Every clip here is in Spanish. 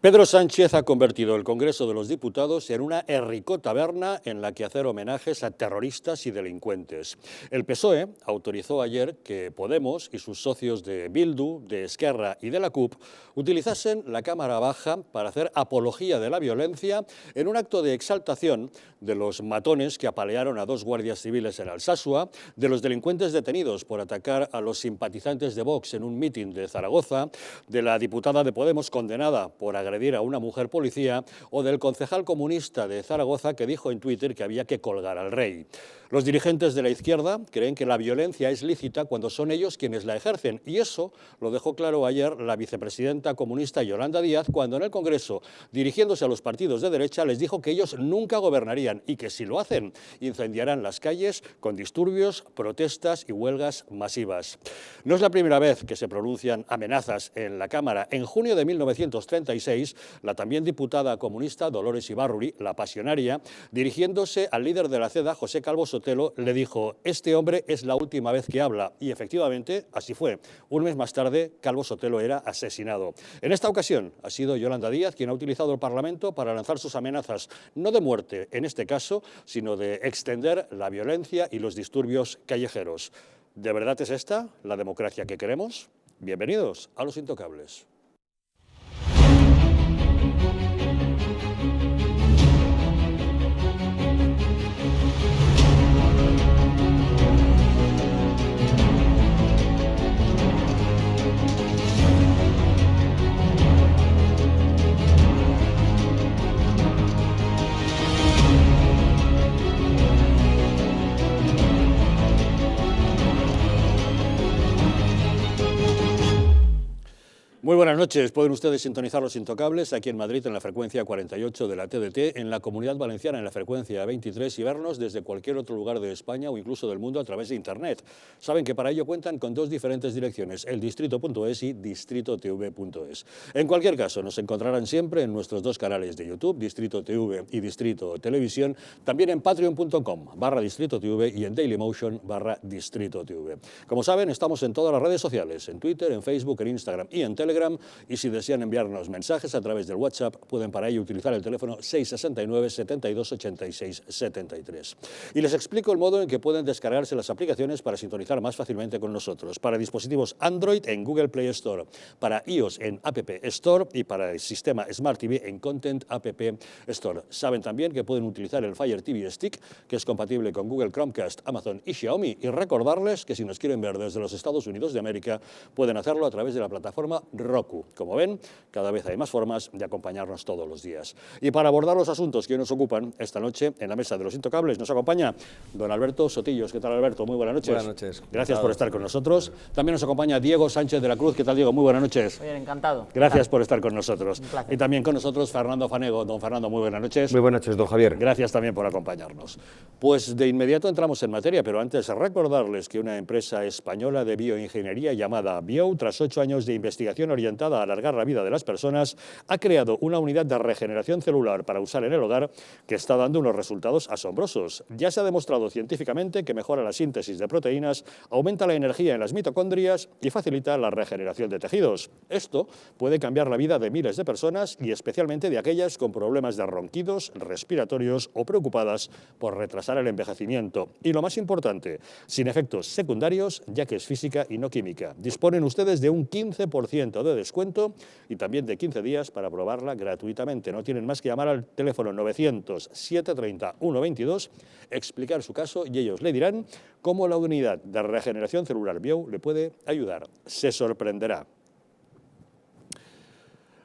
Pedro Sánchez ha convertido el Congreso de los Diputados en una erricotaberna en la que hacer homenajes a terroristas y delincuentes. El PSOE autorizó ayer que Podemos y sus socios de Bildu, de Esquerra y de la CUP utilizasen la Cámara Baja para hacer apología de la violencia en un acto de exaltación de los matones que apalearon a 2 guardias civiles en Alsasua, de los delincuentes detenidos por atacar a los simpatizantes de Vox en un mitin de Zaragoza, de la diputada de Podemos condenada por agredir a una mujer policía o del concejal comunista de Zaragoza que dijo en Twitter que había que colgar al rey. Los dirigentes de la izquierda creen que la violencia es lícita cuando son ellos quienes la ejercen, y eso lo dejó claro ayer la vicepresidenta comunista Yolanda Díaz cuando en el Congreso, dirigiéndose a los partidos de derecha, les dijo que ellos nunca gobernarían y que si lo hacen, incendiarán las calles con disturbios, protestas y huelgas masivas. No es la primera vez que se pronuncian amenazas en la Cámara. En junio de 1936, la también diputada comunista Dolores Ibarruri, la pasionaria, dirigiéndose al líder de la CEDA, José Calvo Sotelo, le dijo: este hombre es la última vez que habla, y efectivamente así fue. Un mes más tarde, Calvo Sotelo era asesinado. En esta ocasión ha sido Yolanda Díaz quien ha utilizado el Parlamento para lanzar sus amenazas, no de muerte en este caso, sino de extender la violencia y los disturbios callejeros. ¿De verdad es esta la democracia que queremos? Bienvenidos a Los Intocables. Muy buenas noches. Pueden ustedes sintonizar Los Intocables aquí en Madrid en la frecuencia 48 de la TDT, en la Comunidad Valenciana en la frecuencia 23 y vernos desde cualquier otro lugar de España o incluso del mundo a través de Internet. Saben que para ello cuentan con 2 diferentes direcciones, eldistrito.es y distritotv.es. En cualquier caso, nos encontrarán siempre en nuestros 2 canales de YouTube, Distrito TV y Distrito Televisión, también en patreon.com/distritotv y en dailymotion/distritotv. Como saben, estamos en todas las redes sociales, en Twitter, en Facebook, en Instagram y en Telegram, y si desean enviarnos mensajes a través del WhatsApp, pueden para ello utilizar el teléfono 669 72 86 73. Y les explico el modo en que pueden descargarse las aplicaciones para sintonizar más fácilmente con nosotros. Para dispositivos Android en Google Play Store, para iOS en App Store y para el sistema Smart TV en Content App Store. Saben también que pueden utilizar el Fire TV Stick, que es compatible con Google Chromecast, Amazon y Xiaomi, y recordarles que si nos quieren ver desde los Estados Unidos de América, pueden hacerlo a través de la plataforma Roku. Como ven, cada vez hay más formas de acompañarnos todos los días. Y para abordar los asuntos que hoy nos ocupan, esta noche en la mesa de Los Intocables nos acompaña don Alberto Sotillos. ¿Qué tal, Alberto? Muy buenas noches. Buenas noches. Gracias por estar con nosotros. También nos acompaña Diego Sánchez de la Cruz. ¿Qué tal, Diego? Muy buenas noches. Muy bien, encantado. Gracias por estar con nosotros. Un placer. Y también con nosotros Fernando Fanego. Don Fernando, muy buenas noches. Muy buenas noches, don Javier. Gracias también por acompañarnos. Pues de inmediato entramos en materia, pero antes recordarles que una empresa española de bioingeniería llamada Bio, tras 8 años de investigación orientada a alargar la vida de las personas, ha creado una unidad de regeneración celular para usar en el hogar que está dando unos resultados asombrosos. Ya se ha demostrado científicamente que mejora la síntesis de proteínas, aumenta la energía en las mitocondrias y facilita la regeneración de tejidos. Esto puede cambiar la vida de miles de personas y especialmente de aquellas con problemas de ronquidos, respiratorios o preocupadas por retrasar el envejecimiento. Y lo más importante, sin efectos secundarios, ya que es física y no química. Disponen ustedes de un 15% de descuento y también de 15 días para probarla gratuitamente. No tienen más que llamar al teléfono 900-730-122, explicar su caso y ellos le dirán cómo la unidad de regeneración celular Bio le puede ayudar. Se sorprenderá.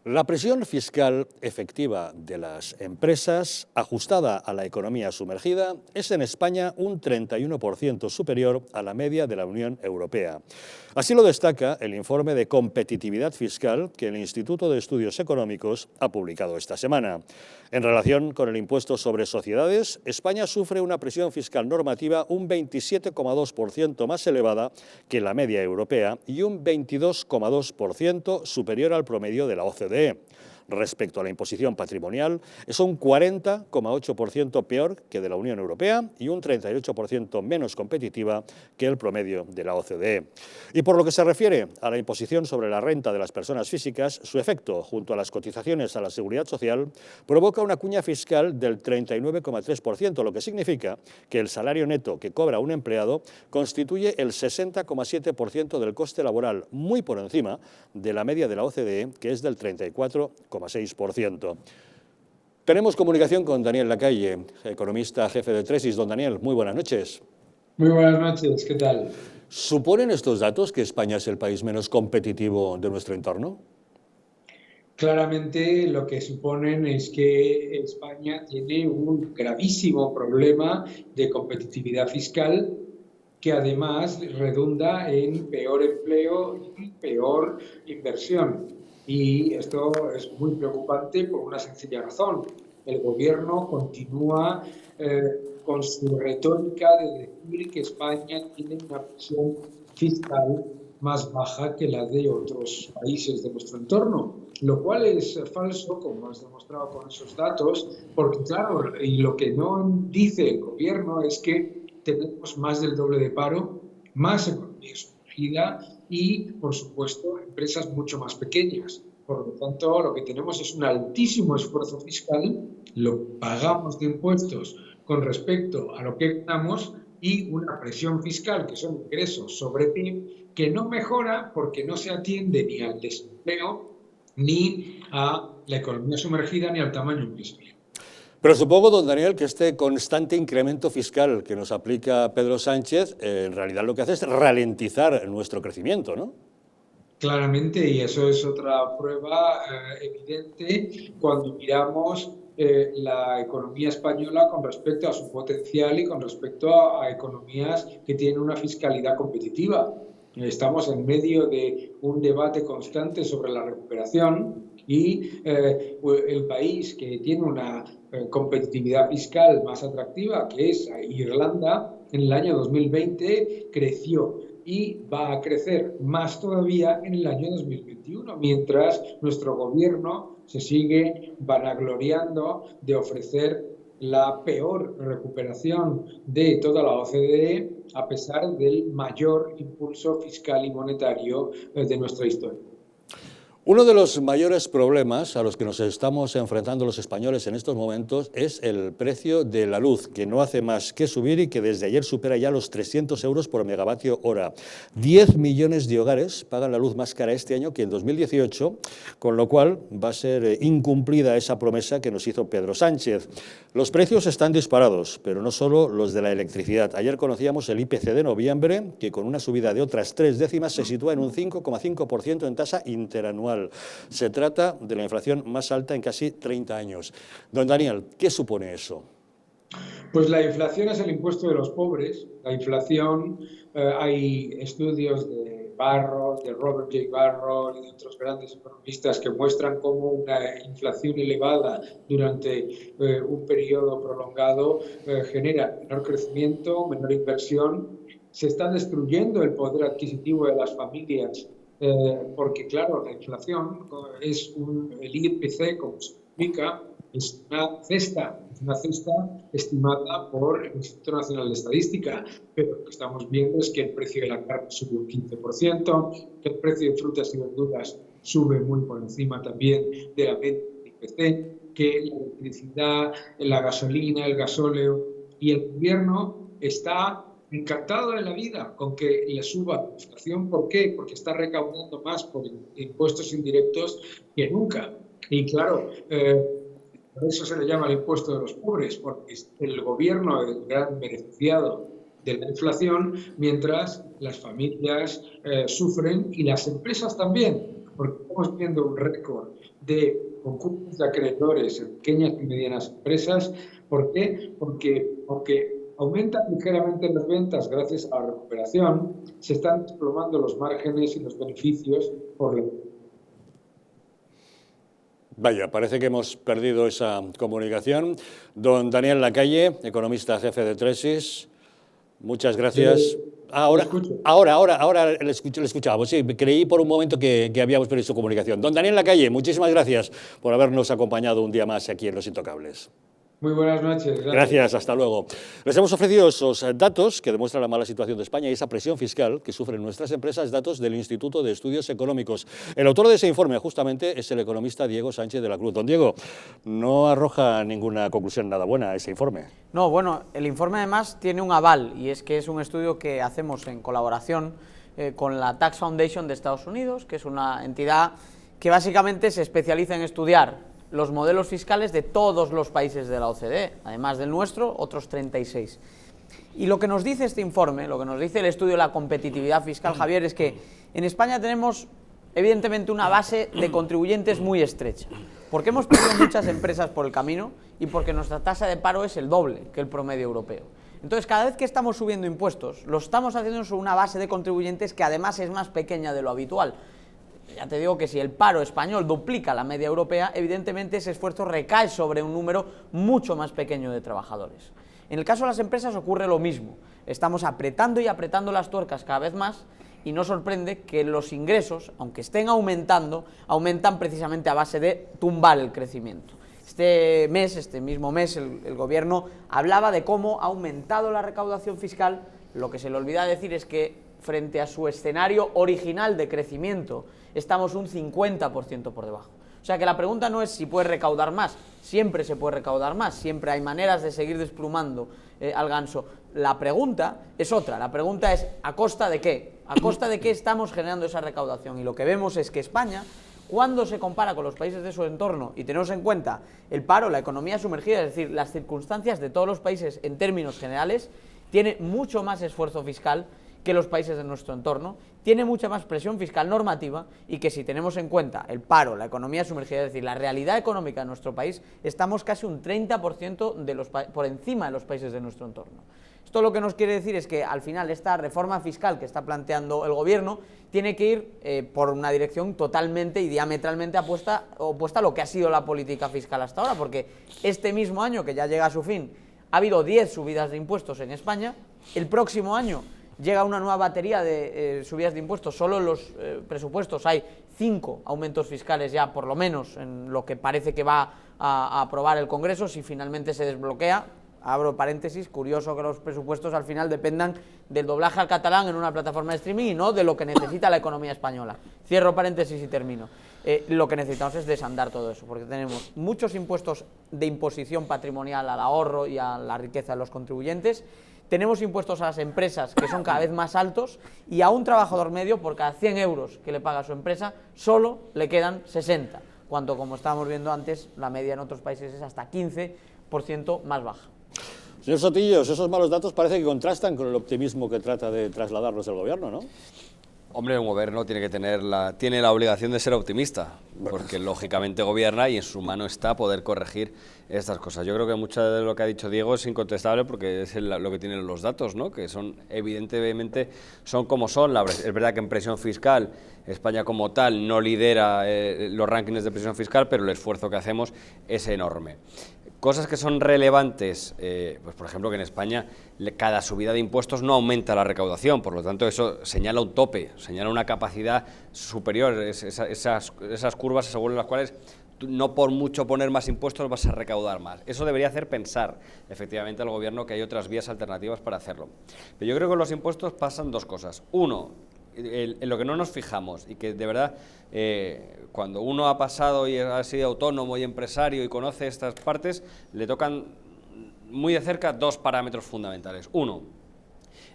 La presión fiscal efectiva de las empresas, ajustada a la economía sumergida, es en España un 31% superior a la media de la Unión Europea. Así lo destaca el informe de competitividad fiscal que el Instituto de Estudios Económicos ha publicado esta semana. En relación con el impuesto sobre sociedades, España sufre una presión fiscal normativa un 27,2% más elevada que la media europea y un 22,2% superior al promedio de la OCDE. respecto a la imposición patrimonial es un 40,8% peor que de la Unión Europea y un 38% menos competitiva que el promedio de la OCDE. Y por lo que se refiere a la imposición sobre la renta de las personas físicas, su efecto, junto a las cotizaciones a la Seguridad Social, provoca una cuña fiscal del 39,3%, lo que significa que el salario neto que cobra un empleado constituye el 60,7% del coste laboral, muy por encima de la media de la OCDE, que es del 34,6%. Tenemos comunicación con Daniel Lacalle, economista jefe de Tresis. Don Daniel, muy buenas noches. Muy buenas noches, ¿qué tal? ¿Suponen estos datos que España es el país menos competitivo de nuestro entorno? Claramente lo que suponen es que España tiene un gravísimo problema de competitividad fiscal que además redunda en peor empleo y peor inversión. Y esto es muy preocupante por una sencilla razón. El gobierno continúa con su retórica de decir que España tiene una presión fiscal más baja que la de otros países de nuestro entorno, lo cual es falso, como has demostrado con esos datos, porque claro, y lo que no dice el gobierno es que tenemos más del doble de paro, más economía sumergida y, por supuesto, empresas mucho más pequeñas. Por lo tanto, lo que tenemos es un altísimo esfuerzo fiscal, lo pagamos de impuestos con respecto a lo que ganamos y una presión fiscal, que son ingresos sobre PIB, que no mejora porque no se atiende ni al desempleo, ni a la economía sumergida, ni al tamaño empresarial. Pero supongo, don Daniel, que este constante incremento fiscal que nos aplica Pedro Sánchez, en realidad lo que hace es ralentizar nuestro crecimiento, ¿no? Claramente, y eso es otra prueba evidente cuando miramos la economía española con respecto a su potencial y con respecto a economías que tienen una fiscalidad competitiva. Estamos en medio de un debate constante sobre la recuperación y el país que tiene una competitividad fiscal más atractiva, que es Irlanda, en el año 2020 creció y va a crecer más todavía en el año 2021, mientras nuestro gobierno se sigue vanagloriando de ofrecer la peor recuperación de toda la OCDE, a pesar del mayor impulso fiscal y monetario de nuestra historia. Uno de los mayores problemas a los que nos estamos enfrentando los españoles en estos momentos es el precio de la luz, que no hace más que subir y que desde ayer supera ya los 300 euros por megavatio hora. 10 millones de hogares pagan la luz más cara este año que en 2018, con lo cual va a ser incumplida esa promesa que nos hizo Pedro Sánchez. Los precios están disparados, pero no solo los de la electricidad. Ayer conocíamos el IPC de noviembre, que con una subida de otras 3 décimas se sitúa en un 5,5% en tasa interanual. Se trata de la inflación más alta en casi 30 años. Don Daniel, ¿qué supone eso? Pues la inflación es el impuesto de los pobres. La inflación, hay estudios de Barro, de Robert J. Barro y de otros grandes economistas que muestran cómo una inflación elevada durante un periodo prolongado genera menor crecimiento, menor inversión. Se está destruyendo el poder adquisitivo de las familias porque, claro, la inflación es el IPC, como se explica, es una cesta estimada por el Instituto Nacional de Estadística, pero lo que estamos viendo es que el precio de la carne sube un 15%, que el precio de frutas y verduras sube muy por encima también de la media del IPC, que la electricidad, la gasolina, el gasóleo y el gobierno está encantado de la vida con que le suba la inflación. ¿Por qué? Porque está recaudando más por impuestos indirectos que nunca. Y claro, por eso se le llama el impuesto de los pobres, porque el gobierno es el gran beneficiado de la inflación, mientras las familias sufren y las empresas también, porque estamos viendo un récord de concursos de acreedores en pequeñas y medianas empresas. ¿Por qué? Porque aunque aumentan ligeramente las ventas gracias a la recuperación, se están desplomando los márgenes y los beneficios por la... Vaya, parece que hemos perdido esa comunicación. Don Daniel Lacalle, economista jefe de Tresis, muchas gracias Ahora, escucho. ahora le escuchábamos, sí, creí por un momento que habíamos perdido su comunicación. Don Daniel Lacalle, muchísimas gracias por habernos acompañado un día más aquí en Los Intocables. Muy buenas noches. Gracias, hasta luego. Les hemos ofrecido esos datos que demuestran la mala situación de España y esa presión fiscal que sufren nuestras empresas, datos del Instituto de Estudios Económicos. El autor de ese informe, justamente, es el economista Diego Sánchez de la Cruz. Don Diego, no arroja ninguna conclusión nada buena ese informe. No, bueno, el informe además tiene un aval, y es que es un estudio que hacemos en colaboración con la Tax Foundation de Estados Unidos, que es una entidad que básicamente se especializa en estudiar los modelos fiscales de todos los países de la OCDE, además del nuestro, otros 36. Y lo que nos dice este informe, lo que nos dice el estudio de la competitividad fiscal, Javier, es que en España tenemos evidentemente una base de contribuyentes muy estrecha, porque hemos perdido muchas empresas por el camino y porque nuestra tasa de paro es el doble que el promedio europeo. Entonces, cada vez que estamos subiendo impuestos, lo estamos haciendo sobre una base de contribuyentes que además es más pequeña de lo habitual. Ya te digo que si el paro español duplica la media europea, evidentemente ese esfuerzo recae sobre un número mucho más pequeño de trabajadores. En el caso de las empresas ocurre lo mismo. Estamos apretando y apretando las tuercas cada vez más y no sorprende que los ingresos, aunque estén aumentando, aumentan precisamente a base de tumbar el crecimiento. Este mismo mes, el gobierno hablaba de cómo ha aumentado la recaudación fiscal. Lo que se le olvida decir es que frente a su escenario original de crecimiento, estamos un 50% por debajo. O sea que la pregunta no es si puede recaudar más, siempre se puede recaudar más, siempre hay maneras de seguir desplumando al ganso. La pregunta es otra, la pregunta es ¿a costa de qué? ¿A costa de qué estamos generando esa recaudación? Y lo que vemos es que España, cuando se compara con los países de su entorno y tenemos en cuenta el paro, la economía sumergida, es decir, las circunstancias de todos los países en términos generales, tiene mucho más esfuerzo fiscal que los países de nuestro entorno, tiene mucha más presión fiscal normativa y que si tenemos en cuenta el paro, la economía sumergida, es decir, la realidad económica de nuestro país, estamos casi un 30% por encima de los países de nuestro entorno. Esto lo que nos quiere decir es que al final esta reforma fiscal que está planteando el gobierno tiene que ir por una dirección totalmente y diametralmente opuesta a lo que ha sido la política fiscal hasta ahora, porque este mismo año, que ya llega a su fin, ha habido 10 subidas de impuestos en España, el próximo año llega una nueva batería de subidas de impuestos, solo en los presupuestos hay 5 aumentos fiscales ya, por lo menos, en lo que parece que va a aprobar el Congreso, si finalmente se desbloquea. Abro paréntesis, curioso que los presupuestos al final dependan del doblaje al catalán en una plataforma de streaming y no de lo que necesita la economía española. Cierro paréntesis y termino. Lo que necesitamos es desandar todo eso, porque tenemos muchos impuestos de imposición patrimonial al ahorro y a la riqueza de los contribuyentes. Tenemos impuestos a las empresas que son cada vez más altos y a un trabajador medio, por cada 100 euros que le paga a su empresa, solo le quedan 60, cuando, como estábamos viendo antes, la media en otros países es hasta 15% más baja. Señor Sotillos, esos malos datos parece que contrastan con el optimismo que trata de trasladarnos el gobierno, ¿no? Hombre, un gobierno tiene la obligación de ser optimista, porque lógicamente gobierna y en su mano está poder corregir estas cosas. Yo creo que mucho de lo que ha dicho Diego es incontestable porque es lo que tienen los datos, ¿no? Que son, evidentemente, son como son. Es verdad que en presión fiscal España como tal no lidera los rankings de presión fiscal, pero el esfuerzo que hacemos es enorme. Cosas que son relevantes, pues por ejemplo que en España cada subida de impuestos no aumenta la recaudación, por lo tanto eso señala un tope, señala una capacidad superior, esas curvas según las cuales no por mucho poner más impuestos vas a recaudar más. Eso debería hacer pensar efectivamente al gobierno que hay otras vías alternativas para hacerlo. Pero yo creo que con los impuestos pasan dos cosas. Uno, en lo que no nos fijamos y que de verdad cuando uno ha pasado y ha sido autónomo y empresario y conoce estas partes, le tocan muy de cerca dos parámetros fundamentales. Uno,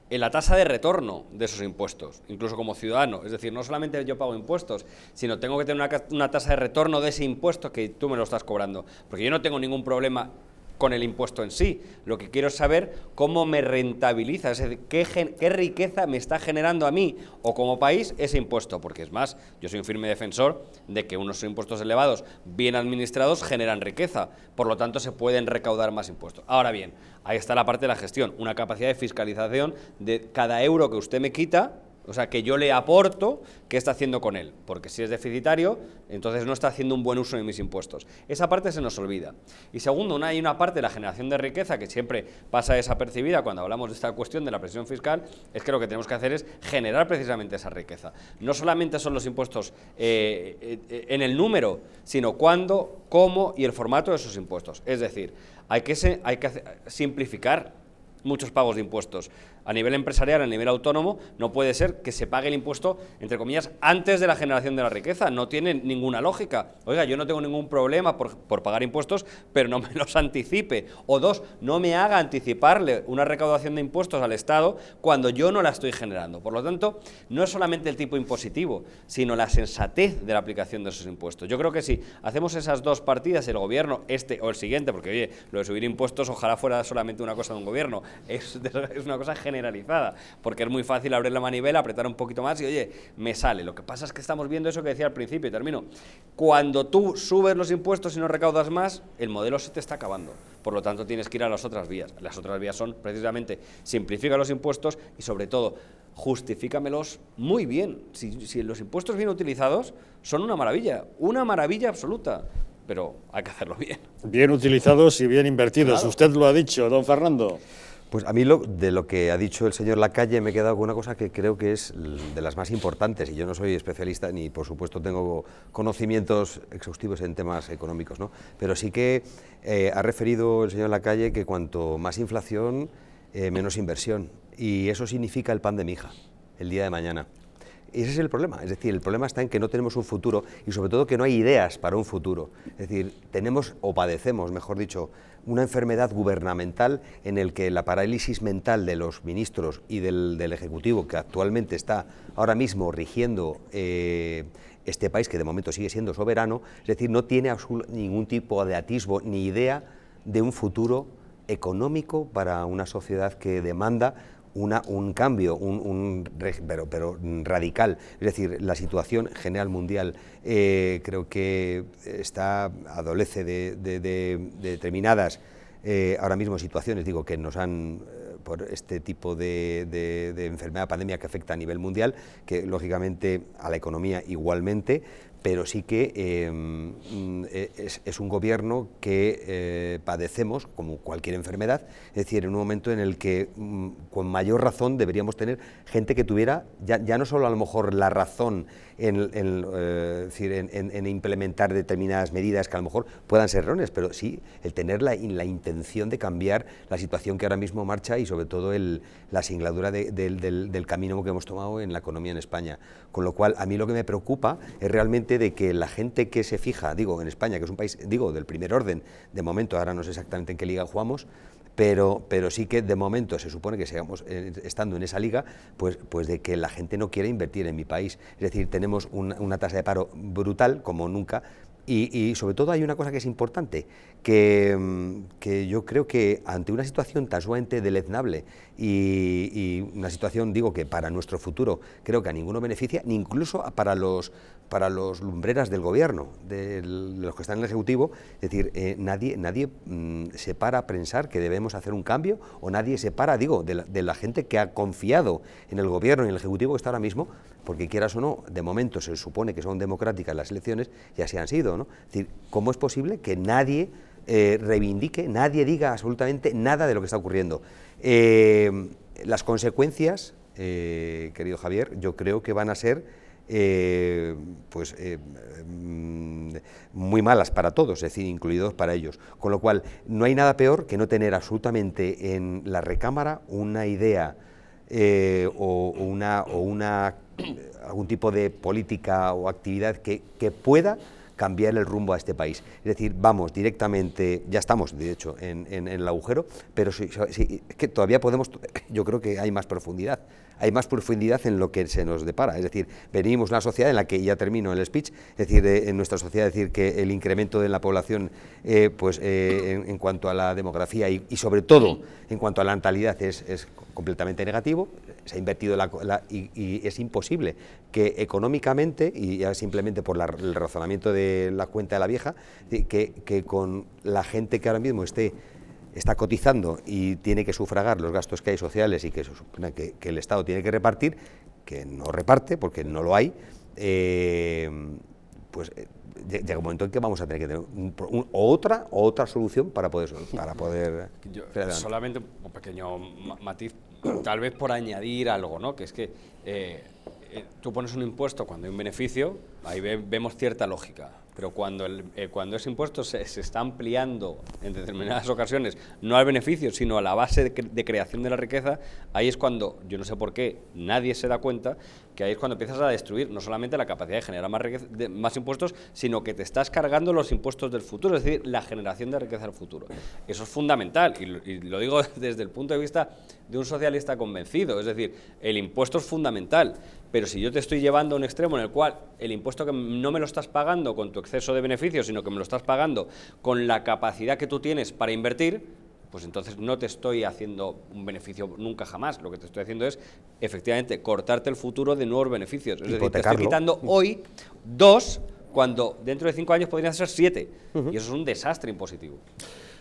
en la tasa de retorno de esos impuestos, incluso como ciudadano, es decir, no solamente yo pago impuestos, sino tengo que tener una tasa de retorno de ese impuesto que tú me lo estás cobrando, porque yo no tengo ningún problema con el impuesto en sí, lo que quiero es saber cómo me rentabiliza, es decir, qué riqueza me está generando a mí o como país ese impuesto, porque es más, yo soy un firme defensor de que unos impuestos elevados, bien administrados, generan riqueza, por lo tanto se pueden recaudar más impuestos. Ahora bien, ahí está la parte de la gestión, una capacidad de fiscalización de cada euro que usted me quita, O sea, que yo le aporto, ¿qué está haciendo con él? Porque si es deficitario, entonces no está haciendo un buen uso de mis impuestos. Esa parte se nos olvida. Y segundo, hay una parte de la generación de riqueza que siempre pasa desapercibida cuando hablamos de esta cuestión de la presión fiscal, es que lo que tenemos que hacer es generar precisamente esa riqueza. No solamente son los impuestos en el número, sino cuándo, cómo y el formato de esos impuestos. Es decir, hay que simplificar muchos pagos de impuestos. A nivel empresarial, a nivel autónomo, no puede ser que se pague el impuesto, entre comillas, antes de la generación de la riqueza. No tiene ninguna lógica. Oiga, yo no tengo ningún problema por pagar impuestos, pero no me los anticipe. O dos, no me haga anticiparle una recaudación de impuestos al Estado cuando yo no la estoy generando. Por lo tanto, no es solamente el tipo impositivo, sino la sensatez de la aplicación de esos impuestos. Yo creo que si hacemos esas dos partidas, el gobierno, este o el siguiente, porque oye, lo de subir impuestos ojalá fuera solamente una cosa de un gobierno, es una cosa generalizada, porque es muy fácil abrir la manivela, apretar un poquito más y oye, me sale. Lo que pasa es que estamos viendo eso que decía al principio y termino. Cuando tú subes los impuestos y no recaudas más, el modelo se te está acabando. Por lo tanto, tienes que ir a las otras vías. Las otras vías son precisamente simplifica los impuestos y sobre todo justifícamelos muy bien. Si los impuestos bien utilizados son una maravilla absoluta. Pero hay que hacerlo bien. Bien utilizados y bien invertidos. Claro. Usted lo ha dicho, don Fernando. Pues a mí de lo que ha dicho el señor Lacalle me he quedado con una cosa que creo que es de las más importantes, y yo no soy especialista ni por supuesto tengo conocimientos exhaustivos en temas económicos, ¿no? Pero sí que ha referido el señor Lacalle que cuanto más inflación, menos inversión, y eso significa el pan de mi hija, el día de mañana. Ese es el problema, es decir, el problema está en que no tenemos un futuro y sobre todo que no hay ideas para un futuro. Es decir, tenemos o padecemos, mejor dicho, una enfermedad gubernamental en el que la parálisis mental de los ministros y del Ejecutivo, que actualmente está ahora mismo rigiendo este país, que de momento sigue siendo soberano, es decir, no tiene ningún tipo de atisbo ni idea de un futuro económico para una sociedad que demanda un cambio, pero radical. Es decir, la situación general mundial creo que adolece de determinadas ahora mismo situaciones, digo, que nos han por este tipo de enfermedad, pandemia que afecta a nivel mundial, que lógicamente a la economía igualmente, pero sí que es un gobierno que padecemos, como cualquier enfermedad, es decir, en un momento en el que con mayor razón deberíamos tener gente que tuviera, ya no solo a lo mejor la razón en implementar determinadas medidas que a lo mejor puedan ser erróneas, pero sí el tener la intención de cambiar la situación que ahora mismo marcha y sobre todo la singladura del camino que hemos tomado en la economía en España. Con lo cual, a mí lo que me preocupa es realmente de que la gente que se fija, digo, en España, que es un país, digo, del primer orden, de momento, ahora no sé exactamente en qué liga jugamos, pero sí que de momento se supone que sigamos estando en esa liga, pues de que la gente no quiere invertir en mi país. Es decir, tenemos una tasa de paro brutal, como nunca, y sobre todo hay una cosa que es importante, que yo creo que ante una situación tan sumamente deleznable y una situación, digo, que para nuestro futuro creo que a ninguno beneficia, ni incluso para los lumbreras del gobierno, de los que están en el Ejecutivo, es decir, nadie se para a pensar que debemos hacer un cambio, o nadie se para, digo, de la gente que ha confiado en el gobierno y en el Ejecutivo que está ahora mismo, porque quieras o no, de momento se supone que son democráticas las elecciones, y así han sido, ¿no? Es decir, ¿cómo es posible que nadie reivindique, nadie diga absolutamente nada de lo que está ocurriendo? Las consecuencias, querido Javier, yo creo que van a ser muy malas para todos, es decir, incluidos para ellos. Con lo cual, no hay nada peor que no tener absolutamente en la recámara una idea algún tipo de política o actividad que pueda cambiar el rumbo a este país. Es decir, vamos directamente, ya estamos de hecho en el agujero, pero sí, es que todavía podemos, yo creo que hay más profundidad en lo que se nos depara. Es decir, venimos de una sociedad en la que, ya termino el speech, es decir, en nuestra sociedad, decir que el incremento de la población en cuanto a la demografía y sobre todo en cuanto a la natalidad es completamente negativo. Se ha invertido y es imposible que económicamente, y ya simplemente por el razonamiento de la cuenta de la vieja, que con la gente que ahora mismo está cotizando y tiene que sufragar los gastos que hay sociales y que el Estado tiene que repartir, que no reparte, porque no lo hay, pues llega un momento en que vamos a tener que tener otra solución para poder solamente un pequeño matiz, tal vez por añadir algo, ¿no? Que es que tú pones un impuesto cuando hay un beneficio, ahí vemos cierta lógica, pero cuando ese impuesto se está ampliando en determinadas ocasiones, no al beneficio, sino a la base de creación de la riqueza, ahí es cuando, yo no sé por qué, nadie se da cuenta que ahí es cuando empiezas a destruir no solamente la capacidad de generar más impuestos, sino que te estás cargando los impuestos del futuro, es decir, la generación de riqueza del futuro. Eso es fundamental, y lo digo desde el punto de vista de un socialista convencido, es decir, el impuesto es fundamental, pero si yo te estoy llevando a un extremo en el cual el impuesto que no me lo estás pagando con tu exceso de beneficios, sino que me lo estás pagando con la capacidad que tú tienes para invertir, pues entonces no te estoy haciendo un beneficio nunca jamás. Lo que te estoy haciendo es, efectivamente, cortarte el futuro de nuevos beneficios. Es decir, te estoy quitando hoy 2, cuando dentro de 5 años podrían ser 7. Y eso es un desastre impositivo.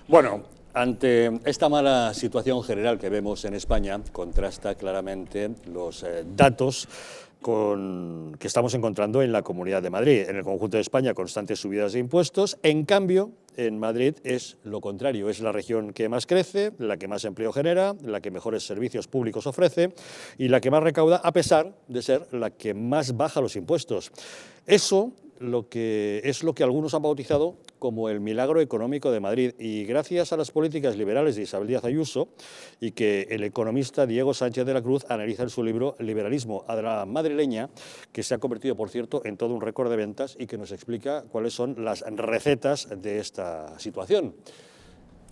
Bueno, ante esta mala situación general que vemos en España, contrasta claramente los datos que estamos encontrando en la Comunidad de Madrid. En el conjunto de España, constantes subidas de impuestos. En cambio, en Madrid es lo contrario. Es la región que más crece, la que más empleo genera, la que mejores servicios públicos ofrece y la que más recauda, a pesar de ser la que más baja los impuestos. Eso es lo que algunos han bautizado como el milagro económico de Madrid, y gracias a las políticas liberales de Isabel Díaz Ayuso, y que el economista Diego Sánchez de la Cruz analiza en su libro Liberalismo a la madrileña, que se ha convertido, por cierto, en todo un récord de ventas y que nos explica cuáles son las recetas de esta situación.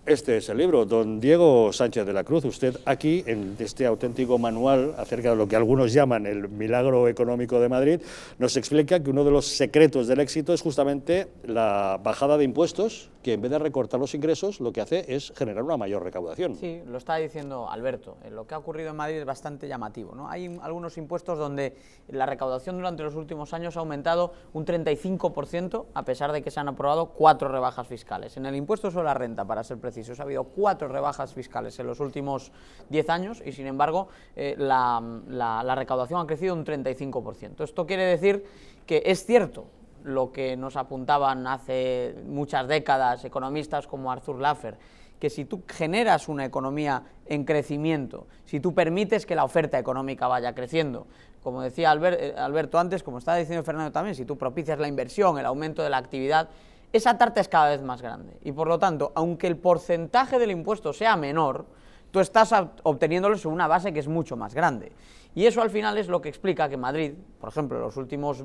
Este es el libro. Don Diego Sánchez de la Cruz, usted aquí, en este auténtico manual acerca de lo que algunos llaman el milagro económico de Madrid, nos explica que uno de los secretos del éxito es justamente la bajada de impuestos, que en vez de recortar los ingresos, lo que hace es generar una mayor recaudación. Sí, lo está diciendo Alberto. Lo que ha ocurrido en Madrid es bastante llamativo, ¿no? Hay algunos impuestos donde la recaudación durante los últimos años ha aumentado un 35%, a pesar de que se han aprobado 4 rebajas fiscales. En el impuesto sobre la renta, para ser precisos, ha habido 4 rebajas fiscales en los últimos 10 años y, sin embargo, la recaudación ha crecido un 35%. Esto quiere decir que es cierto lo que nos apuntaban hace muchas décadas economistas como Arthur Laffer, que si tú generas una economía en crecimiento, si tú permites que la oferta económica vaya creciendo, como decía Alberto antes, como estaba diciendo Fernando también, si tú propicias la inversión, el aumento de la actividad, esa tarta es cada vez más grande y, por lo tanto, aunque el porcentaje del impuesto sea menor, tú estás obteniéndolo sobre una base que es mucho más grande. Y eso al final es lo que explica que Madrid, por ejemplo, en los últimos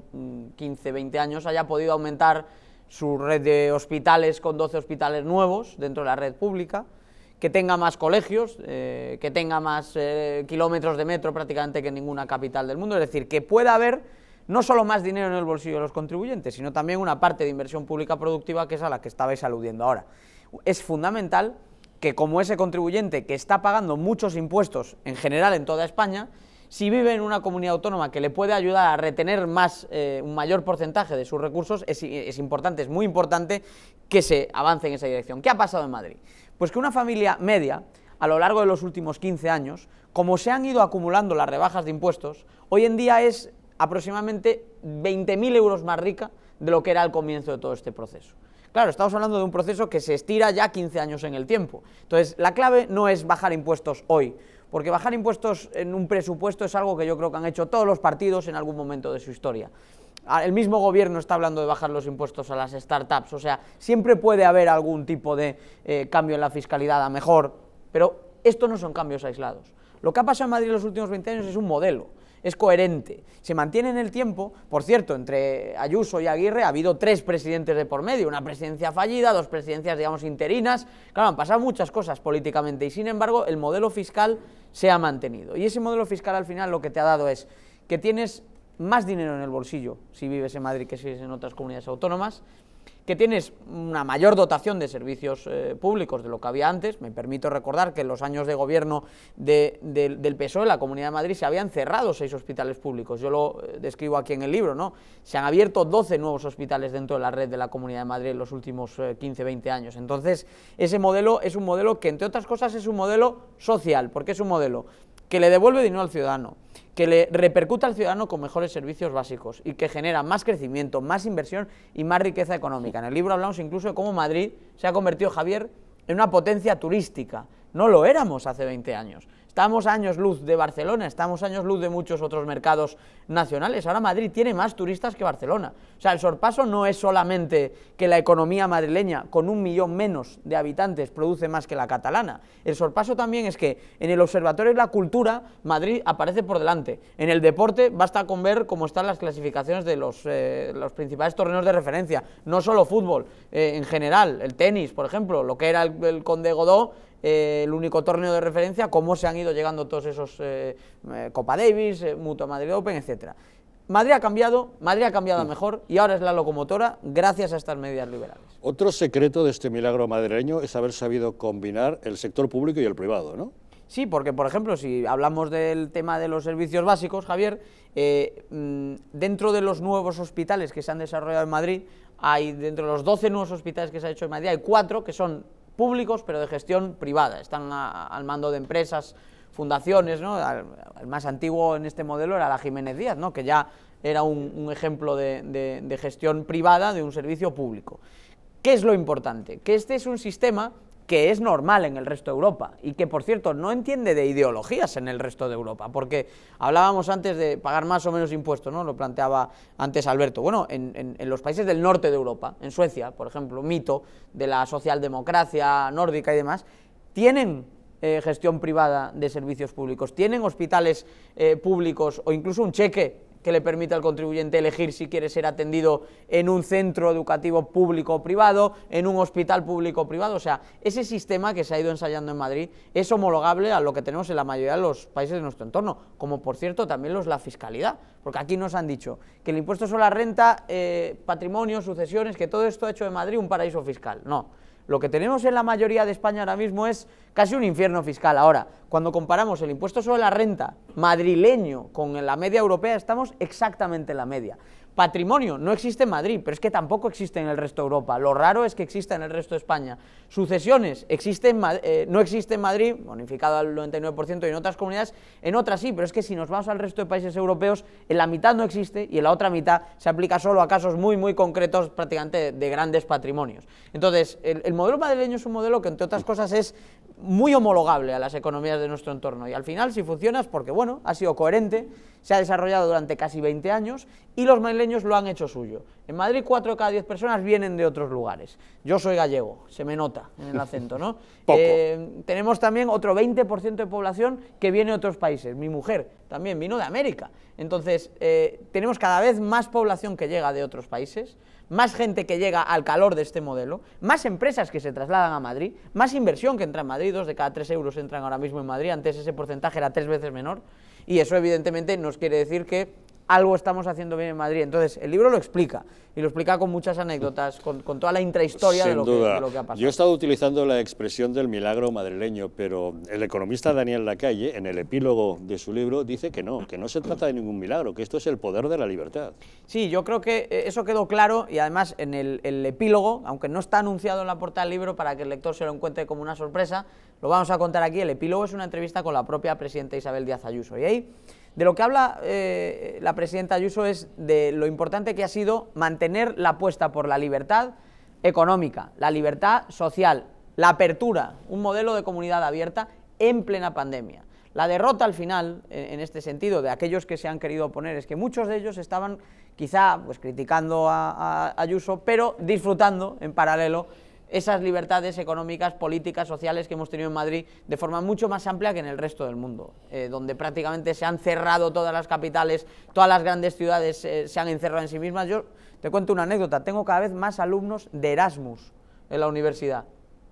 15, 20 años haya podido aumentar su red de hospitales con 12 hospitales nuevos dentro de la red pública, que tenga más colegios, que tenga más kilómetros de metro prácticamente que ninguna capital del mundo. Es decir, que pueda haber no solo más dinero en el bolsillo de los contribuyentes, sino también una parte de inversión pública productiva, que es a la que estabais aludiendo ahora. Es fundamental que, como ese contribuyente que está pagando muchos impuestos en general en toda España, si vive en una comunidad autónoma que le puede ayudar a retener un mayor porcentaje de sus recursos, es importante, es muy importante que se avance en esa dirección. ¿Qué ha pasado en Madrid? Pues que una familia media, a lo largo de los últimos 15 años, como se han ido acumulando las rebajas de impuestos, hoy en día es aproximadamente 20.000 euros más rica de lo que era al comienzo de todo este proceso. Claro, estamos hablando de un proceso que se estira ya 15 años en el tiempo. Entonces, la clave no es bajar impuestos hoy, porque bajar impuestos en un presupuesto es algo que yo creo que han hecho todos los partidos en algún momento de su historia. El mismo gobierno está hablando de bajar los impuestos a las startups, o sea, siempre puede haber algún tipo de cambio en la fiscalidad a mejor, pero estos no son cambios aislados. Lo que ha pasado en Madrid en los últimos 20 años es un modelo, es coherente, se mantiene en el tiempo. Por cierto, entre Ayuso y Aguirre ha habido 3 presidentes de por medio, una presidencia fallida, 2 presidencias, digamos, interinas. Claro, han pasado muchas cosas políticamente y, sin embargo, el modelo fiscal se ha mantenido. Y ese modelo fiscal, al final, lo que te ha dado es que tienes más dinero en el bolsillo si vives en Madrid que si vives en otras comunidades autónomas, que tienes una mayor dotación de servicios públicos de lo que había antes. Me permito recordar que en los años de gobierno del PSOE, en la Comunidad de Madrid, se habían cerrado 6 hospitales públicos. Yo lo describo aquí en el libro, ¿no? Se han abierto 12 nuevos hospitales dentro de la red de la Comunidad de Madrid en los últimos 15, 20 años. Entonces, ese modelo es un modelo que, entre otras cosas, es un modelo social, porque es un modelo que le devuelve dinero al ciudadano, que le repercuta al ciudadano con mejores servicios básicos y que genera más crecimiento, más inversión y más riqueza económica. En el libro hablamos incluso de cómo Madrid se ha convertido, Javier, en una potencia turística. No lo éramos hace 20 años. Estamos a años luz de Barcelona, estamos a años luz de muchos otros mercados nacionales. Ahora Madrid tiene más turistas que Barcelona. O sea, el sorpaso no es solamente que la economía madrileña, con 1 millón menos de habitantes, produce más que la catalana. El sorpaso también es que en el Observatorio de la Cultura, Madrid aparece por delante. En el deporte basta con ver cómo están las clasificaciones de los principales torneos de referencia. No solo fútbol, en general, el tenis, por ejemplo, lo que era el Conde Godó, el único torneo de referencia, cómo se han ido llegando todos esos Copa Davis, Mutua Madrid Open, etc. Madrid ha cambiado a mejor y ahora es la locomotora gracias a estas medidas liberales. Otro secreto de este milagro madrileño es haber sabido combinar el sector público y el privado, ¿no? Sí, porque, por ejemplo, si hablamos del tema de los servicios básicos, Javier, dentro de los nuevos hospitales que se han desarrollado en Madrid, dentro de los 12 nuevos hospitales que se han hecho en Madrid, hay 4 que son públicos, pero de gestión privada. Están al mando de empresas, fundaciones, ¿no? El más antiguo en este modelo era la Jiménez Díaz, ¿no? Que ya era un ejemplo de gestión privada de un servicio público. ¿Qué es lo importante? Que este es un sistema que es normal en el resto de Europa y que, por cierto, no entiende de ideologías en el resto de Europa, porque hablábamos antes de pagar más o menos impuestos, ¿no? Lo planteaba antes Alberto. Bueno, en los países del norte de Europa, en Suecia, por ejemplo, mito de la socialdemocracia nórdica y demás, tienen gestión privada de servicios públicos, tienen hospitales públicos o incluso un cheque que le permite al contribuyente elegir si quiere ser atendido en un centro educativo público o privado, en un hospital público o privado. O sea, ese sistema que se ha ido ensayando en Madrid es homologable a lo que tenemos en la mayoría de los países de nuestro entorno, como por cierto también la fiscalidad, porque aquí nos han dicho que el impuesto sobre la renta, patrimonio, sucesiones, que todo esto ha hecho de Madrid un paraíso fiscal. No. Lo que tenemos en la mayoría de España ahora mismo es casi un infierno fiscal. Ahora, cuando comparamos el impuesto sobre la renta madrileño con la media europea, estamos exactamente en la media. Patrimonio no existe en Madrid, pero es que tampoco existe en el resto de Europa. Lo raro es que exista en el resto de España. Sucesiones no existe en Madrid, bonificado al 99%, y en otras comunidades, en otras sí, pero es que si nos vamos al resto de países europeos, en la mitad no existe y en la otra mitad se aplica solo a casos muy, muy concretos, prácticamente de grandes patrimonios. Entonces, el modelo madrileño es un modelo que, entre otras cosas, es muy homologable a las economías de nuestro entorno y al final si funciona es porque, bueno, ha sido coherente, se ha desarrollado durante casi 20 años y los madrileños lo han hecho suyo. En Madrid 4 de cada 10 personas vienen de otros lugares. Yo soy gallego, se me nota en el acento, ¿no? Tenemos también otro 20% de población que viene de otros países. Mi mujer también vino de América. Entonces, tenemos cada vez más población que llega de otros países, más gente que llega al calor de este modelo, más empresas que se trasladan a Madrid, más inversión que entra en Madrid, 2 de cada 3 euros entran ahora mismo en Madrid, antes ese porcentaje era 3 veces menor, y eso evidentemente nos quiere decir que algo estamos haciendo bien en Madrid. Entonces, el libro lo explica, y lo explica con muchas anécdotas, con toda la intrahistoria de lo que ha pasado. Yo he estado utilizando la expresión del milagro madrileño, pero el economista Daniel Lacalle, en el epílogo de su libro, dice que no se trata de ningún milagro, que esto es el poder de la libertad. Sí, yo creo que eso quedó claro, y además en el epílogo, aunque no está anunciado en la portada del libro para que el lector se lo encuentre como una sorpresa, lo vamos a contar aquí. El epílogo es una entrevista con la propia presidenta Isabel Díaz Ayuso, y ahí de lo que habla la presidenta Ayuso es de lo importante que ha sido mantener la apuesta por la libertad económica, la libertad social, la apertura, un modelo de comunidad abierta en plena pandemia. La derrota al final, en este sentido, de aquellos que se han querido oponer, es que muchos de ellos estaban quizá pues, criticando a Ayuso, pero disfrutando en paralelo esas libertades económicas, políticas, sociales que hemos tenido en Madrid de forma mucho más amplia que en el resto del mundo, donde prácticamente se han cerrado todas las capitales, todas las grandes ciudades se han encerrado en sí mismas. Yo te cuento una anécdota, tengo cada vez más alumnos de Erasmus en la universidad.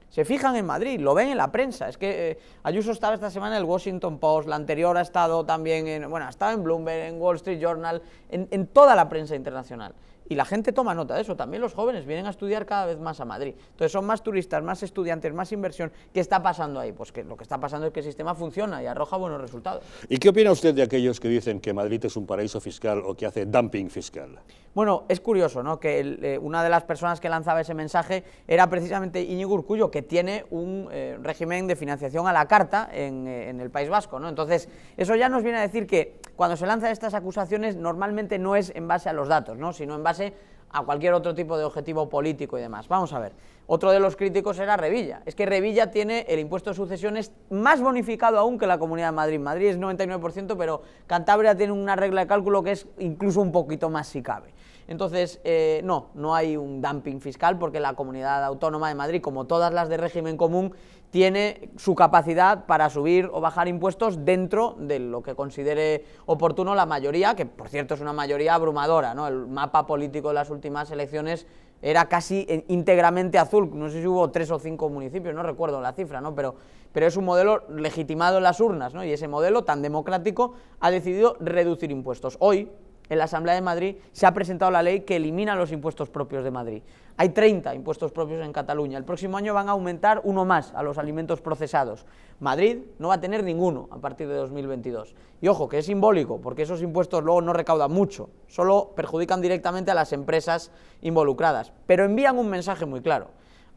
Se fijan en Madrid, lo ven en la prensa. Es que Ayuso estaba esta semana en el Washington Post, la anterior ha estado también ha estado en Bloomberg, en Wall Street Journal, en toda la prensa internacional. y la gente toma nota de eso. También los jóvenes vienen a estudiar cada vez más a Madrid. Entonces son más turistas, más estudiantes, más inversión. ¿Qué está pasando ahí? Pues que lo que está pasando es que el sistema funciona y arroja buenos resultados. ¿Y qué opina usted de aquellos que dicen que Madrid es un paraíso fiscal o que hace dumping fiscal? Bueno, es curioso, ¿no?, que una de las personas que lanzaba ese mensaje era precisamente Íñigo Urkullu, que tiene un régimen de financiación a la carta en el País Vasco, ¿no? Entonces, eso ya nos viene a decir que cuando se lanzan estas acusaciones normalmente no es en base a los datos, ¿no?, sino en base a cualquier otro tipo de objetivo político y demás. Vamos a ver, otro de los críticos era Revilla. Es que Revilla tiene el impuesto de sucesiones más bonificado aún que la Comunidad de Madrid. Madrid es 99%, pero Cantabria tiene una regla de cálculo que es incluso un poquito más si cabe. Entonces, no hay un dumping fiscal, porque la Comunidad Autónoma de Madrid, como todas las de régimen común, tiene su capacidad para subir o bajar impuestos dentro de lo que considere oportuno la mayoría, que por cierto es una mayoría abrumadora, ¿no? El mapa político de las últimas elecciones era casi íntegramente azul. No sé si hubo 3 o 5 municipios, no recuerdo la cifra, ¿no? Pero es un modelo legitimado en las urnas, ¿no? Y ese modelo tan democrático ha decidido reducir impuestos. Hoy, en la Asamblea de Madrid, se ha presentado la ley que elimina los impuestos propios de Madrid. Hay 30 impuestos propios en Cataluña. El próximo año van a aumentar uno más a los alimentos procesados. Madrid no va a tener ninguno a partir de 2022. Y ojo, que es simbólico, porque esos impuestos luego no recaudan mucho, solo perjudican directamente a las empresas involucradas, pero envían un mensaje muy claro.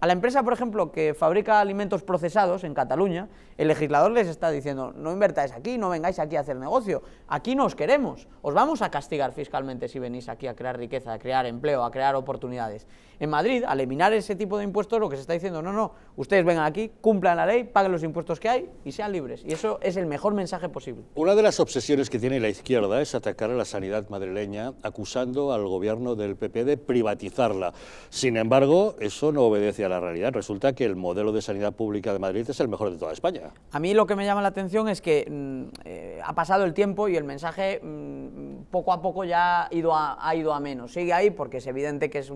A la empresa, por ejemplo, que fabrica alimentos procesados en Cataluña, el legislador les está diciendo: no invertáis aquí, no vengáis aquí a hacer negocio, aquí no os queremos, os vamos a castigar fiscalmente si venís aquí a crear riqueza, a crear empleo, a crear oportunidades. En Madrid, al eliminar ese tipo de impuestos, lo que se está diciendo: no, ustedes vengan aquí, cumplan la ley, paguen los impuestos que hay y sean libres. Y eso es el mejor mensaje posible. Una de las obsesiones que tiene la izquierda es atacar a la sanidad madrileña, acusando al gobierno del PP de privatizarla. Sin embargo, eso no obedece a la realidad. Resulta que el modelo de sanidad pública de Madrid es el mejor de toda España. A mí lo que me llama la atención es que ha pasado el tiempo y el mensaje poco a poco ya ha ido a menos. Sigue ahí porque es evidente que es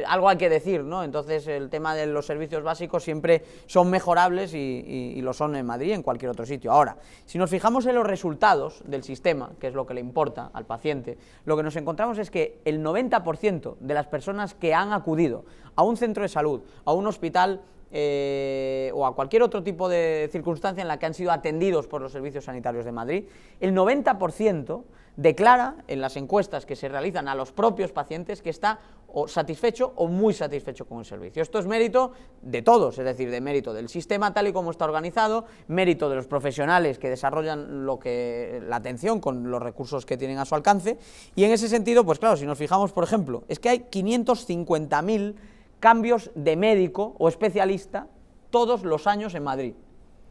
algo hay que decir, ¿no? Entonces el tema de los servicios básicos siempre son mejorables y lo son en Madrid y en cualquier otro sitio. Ahora, si nos fijamos en los resultados del sistema, que es lo que le importa al paciente, lo que nos encontramos es que el 90% de las personas que han acudido a un centro de salud, a un hospital o a cualquier otro tipo de circunstancia en la que han sido atendidos por los servicios sanitarios de Madrid, el 90% declara en las encuestas que se realizan a los propios pacientes que está o satisfecho o muy satisfecho con el servicio. Esto es mérito de todos, es decir, de mérito del sistema tal y como está organizado, mérito de los profesionales que desarrollan la atención con los recursos que tienen a su alcance, y en ese sentido, pues claro, si nos fijamos, por ejemplo, es que hay 550.000 cambios de médico o especialista todos los años en Madrid.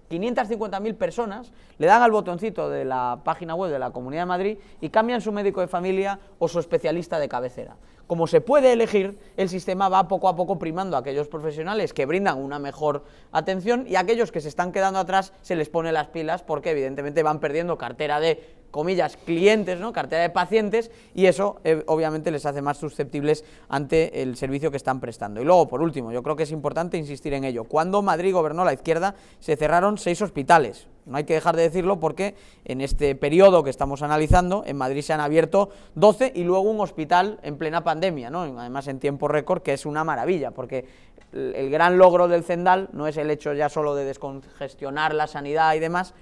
550.000 personas le dan al botoncito de la página web de la Comunidad de Madrid y cambian su médico de familia o su especialista de cabecera. Como se puede elegir, el sistema va poco a poco primando a aquellos profesionales que brindan una mejor atención, y a aquellos que se están quedando atrás se les pone las pilas, porque evidentemente van perdiendo cartera de, comillas, clientes, ¿no?, cartera de pacientes, y eso obviamente les hace más susceptibles ante el servicio que están prestando. Y luego, por último, yo creo que es importante insistir en ello: cuando Madrid gobernó la izquierda se cerraron 6 hospitales. No hay que dejar de decirlo, porque en este periodo que estamos analizando, en Madrid se han abierto 12 y luego un hospital en plena pandemia, ¿no?, además en tiempo récord, que es una maravilla, porque el gran logro del Zendal no es el hecho ya solo de descongestionar la sanidad y demás,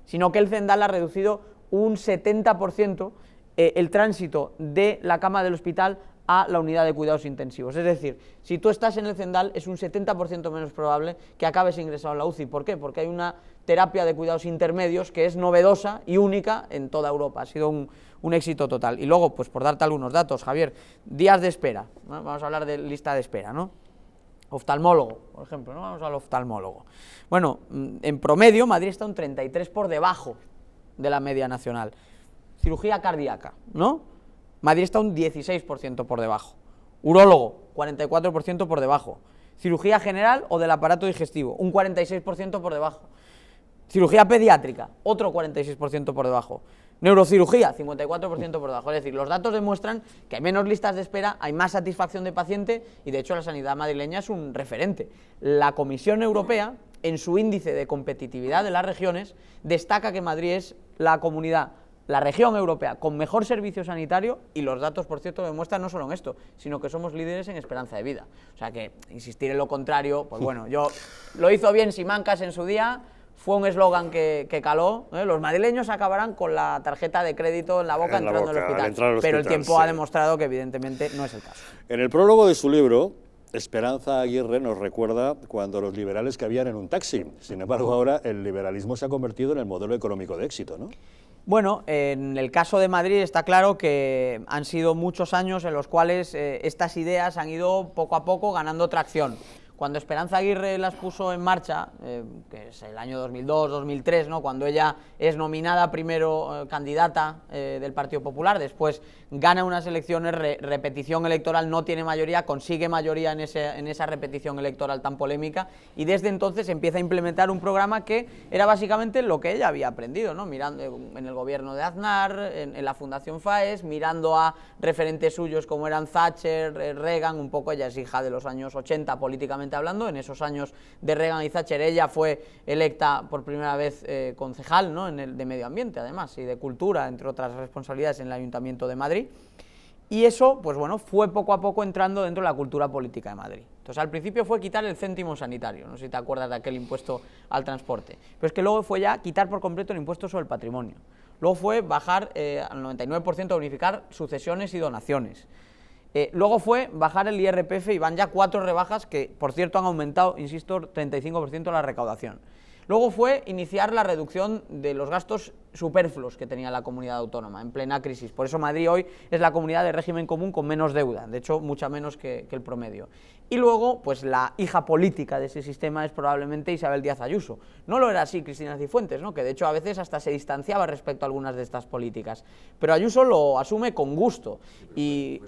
sino que el Zendal ha reducido un 70% el tránsito de la cama del hospital a la unidad de cuidados intensivos. Es decir, si tú estás en el Zendal, es un 70% menos probable que acabes ingresado en la UCI. ¿Por qué? Porque hay una terapia de cuidados intermedios que es novedosa y única en toda Europa. Ha sido un éxito total. Y luego, pues por darte algunos datos, Javier, días de espera, ¿no? Vamos a hablar de lista de espera, ¿no? Oftalmólogo, por ejemplo, ¿no? Vamos al oftalmólogo. Bueno, en promedio, Madrid está un 33 por debajo de la media nacional. Cirugía cardíaca, ¿no? Madrid está un 16% por debajo. Urólogo, 44% por debajo. Cirugía general o del aparato digestivo, un 46% por debajo. Cirugía pediátrica, otro 46% por debajo. Neurocirugía, 54% por debajo. Es decir, los datos demuestran que hay menos listas de espera, hay más satisfacción de paciente, y de hecho la sanidad madrileña es un referente. La Comisión Europea, en su índice de competitividad de las regiones, destaca que Madrid es la comunidad la región europea con mejor servicio sanitario, y los datos, por cierto, demuestran no solo en esto, sino que somos líderes en esperanza de vida. O sea que insistir en lo contrario, pues bueno, lo hizo bien Simancas en su día, fue un eslogan que caló, ¿eh? Los madrileños acabarán con la tarjeta de crédito en la boca entrando al hospital, pero el tiempo ha demostrado que evidentemente no es el caso. En el prólogo de su libro, Esperanza Aguirre nos recuerda cuando los liberales cabían en un taxi. Sin embargo, ahora el liberalismo se ha convertido en el modelo económico de éxito, ¿no? Bueno, en el caso de Madrid está claro que han sido muchos años en los cuales estas ideas han ido poco a poco ganando tracción. Cuando Esperanza Aguirre las puso en marcha, que es el año 2002-2003, ¿no? Cuando ella es nominada primero candidata del Partido Popular, después gana unas elecciones, repetición electoral, no tiene mayoría, consigue mayoría en esa repetición electoral tan polémica, y desde entonces empieza a implementar un programa que era básicamente lo que ella había aprendido, ¿no? Mirando en el gobierno de Aznar, en la Fundación FAES, mirando a referentes suyos como eran Thatcher, Reagan, un poco. Ella es hija de los años 80 políticamente hablando. En esos años de Reagan y Thatcher ella fue electa por primera vez concejal, ¿no? De medio ambiente, además, y de cultura, entre otras responsabilidades, en el Ayuntamiento de Madrid. Y eso, pues bueno, fue poco a poco entrando dentro de la cultura política de Madrid. Entonces, al principio fue quitar el céntimo sanitario, no sé si te acuerdas de aquel impuesto al transporte, pero es que luego fue ya quitar por completo el impuesto sobre el patrimonio. Luego fue bajar al 99% a unificar sucesiones y donaciones. Luego fue bajar el IRPF, y van ya 4 rebajas que, por cierto, han aumentado, insisto, 35% la recaudación. Luego fue iniciar la reducción de los gastos superfluos que tenía la comunidad autónoma en plena crisis. Por eso Madrid hoy es la comunidad de régimen común con menos deuda, de hecho mucha menos que el promedio. Y luego, pues la hija política de ese sistema es probablemente Isabel Díaz Ayuso. No lo era así Cristina Cifuentes, ¿no? Que de hecho a veces hasta se distanciaba respecto a algunas de estas políticas. Pero Ayuso lo asume con gusto. Y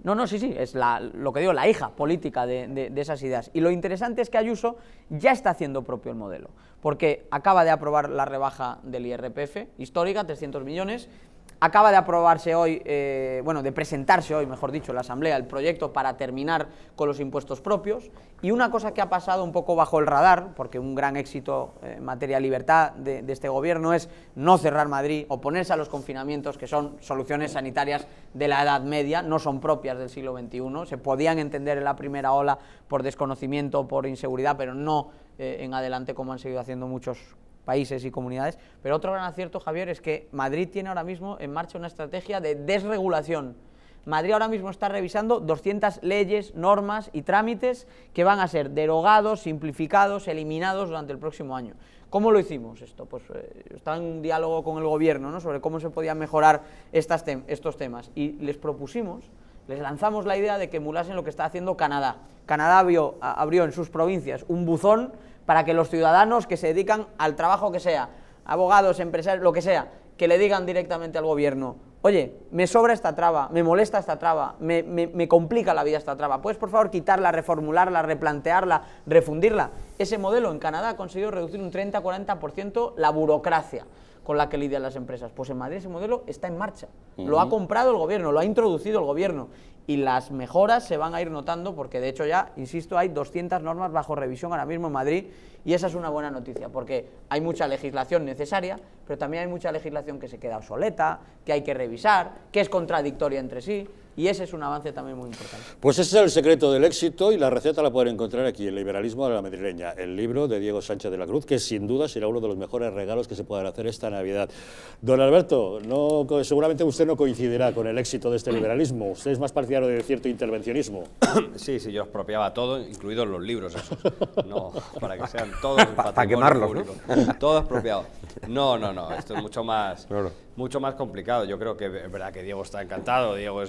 No, sí, es lo que digo, la hija política de esas ideas. Y lo interesante es que Ayuso ya está haciendo propio el modelo, porque acaba de aprobar la rebaja del IRPF, histórica, 300 millones, acaba de aprobarse hoy, de presentarse hoy, mejor dicho, en la Asamblea, el proyecto para terminar con los impuestos propios. Y una cosa que ha pasado un poco bajo el radar, porque un gran éxito en materia de libertad de este gobierno es no cerrar Madrid, oponerse a los confinamientos, que son soluciones sanitarias de la Edad Media, no son propias del siglo XXI, se podían entender en la primera ola por desconocimiento, por inseguridad, pero no en adelante como han seguido haciendo muchos países y comunidades. Pero otro gran acierto, Javier, es que Madrid tiene ahora mismo en marcha una estrategia de desregulación. Madrid ahora mismo está revisando 200 leyes, normas y trámites que van a ser derogados, simplificados, eliminados durante el próximo año. ¿Cómo lo hicimos esto? Pues estaba en un diálogo con el gobierno, ¿no?, sobre cómo se podían mejorar estos temas, y les lanzamos la idea de que emulasen lo que está haciendo Canadá. Canadá abrió en sus provincias un buzón para que los ciudadanos que se dedican al trabajo que sea, abogados, empresarios, lo que sea, que le digan directamente al gobierno: oye, me sobra esta traba, me molesta esta traba, me complica la vida esta traba, ¿puedes por favor quitarla, reformularla, replantearla, refundirla? Ese modelo en Canadá ha conseguido reducir un 30-40% la burocracia con la que lidian las empresas. Pues en Madrid ese modelo está en marcha, lo ha comprado el gobierno, lo ha introducido el gobierno, y las mejoras se van a ir notando, porque de hecho ya, insisto, hay 200 normas bajo revisión ahora mismo en Madrid, y esa es una buena noticia, porque hay mucha legislación necesaria, pero también hay mucha legislación que se queda obsoleta, que hay que revisar, que es contradictoria entre sí, y ese es un avance también muy importante. Pues ese es el secreto del éxito, y la receta la pueden encontrar aquí, El liberalismo de la madrileña, el libro de Diego Sánchez de la Cruz, que sin duda será uno de los mejores regalos que se puedan hacer esta Navidad. Don Alberto, seguramente usted no coincidirá con el éxito de este liberalismo, usted es más partidario de cierto intervencionismo. Sí, yo expropiaba todo, incluidos los libros esos. No, para que sean todos para quemarlos, público, ¿no? Todo expropiado. No, esto es mucho más, claro, mucho más complicado. Yo creo que es verdad que Diego está encantado. Diego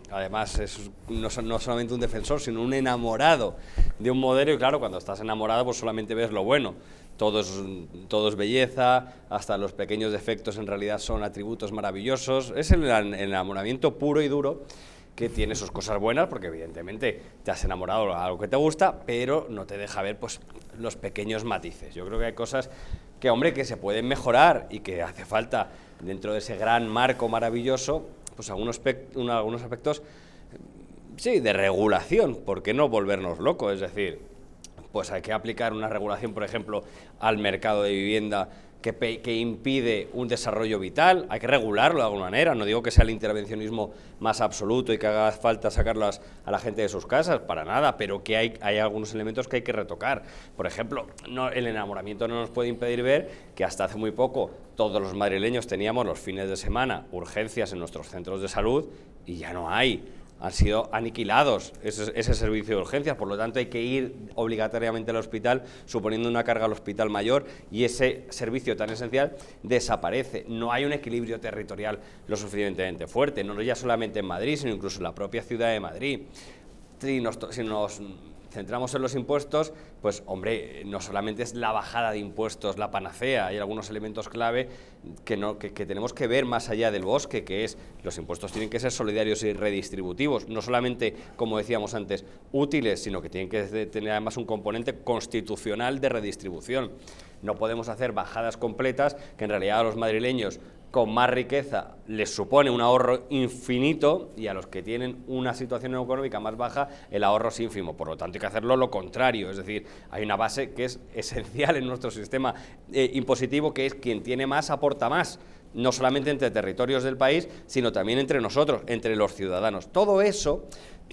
además es no solamente un defensor, sino un enamorado de un modelo, y claro, cuando estás enamorado pues solamente ves lo bueno. Todo es belleza, hasta los pequeños defectos en realidad son atributos maravillosos. Es el enamoramiento puro y duro, que tiene sus cosas buenas, porque evidentemente te has enamorado de algo que te gusta, pero no te deja ver pues los pequeños matices. Yo creo que hay cosas que, hombre, que se pueden mejorar, y que hace falta, dentro de ese gran marco maravilloso, pues algunos aspectos, sí, de regulación. ¿Por qué no volvernos locos? Es decir, pues hay que aplicar una regulación, por ejemplo, al mercado de vivienda, que impide un desarrollo vital. Hay que regularlo de alguna manera. No digo que sea el intervencionismo más absoluto y que haga falta sacarlas a la gente de sus casas, para nada, pero que hay algunos elementos que hay que retocar. Por ejemplo, el enamoramiento no nos puede impedir ver que hasta hace muy poco todos los madrileños teníamos los fines de semana urgencias en nuestros centros de salud y ya no hay. Han sido aniquilados ese servicio de urgencias, por lo tanto hay que ir obligatoriamente al hospital, suponiendo una carga al hospital mayor, y ese servicio tan esencial desaparece. No hay un equilibrio territorial lo suficientemente fuerte, no ya solamente en Madrid, sino incluso en la propia ciudad de Madrid. Si nos centramos en los impuestos, pues hombre, no solamente es la bajada de impuestos la panacea, hay algunos elementos clave que tenemos que ver más allá del bosque, que es los impuestos tienen que ser solidarios y redistributivos, no solamente, como decíamos antes, útiles, sino que tienen que tener además un componente constitucional de redistribución. No podemos hacer bajadas completas que en realidad a los madrileños con más riqueza les supone un ahorro infinito y a los que tienen una situación económica más baja el ahorro es ínfimo. Por lo tanto hay que hacerlo lo contrario, es decir, hay una base que es esencial en nuestro sistema impositivo, que es quien tiene más aporta más, no solamente entre territorios del país, sino también entre nosotros, entre los ciudadanos. Todo eso,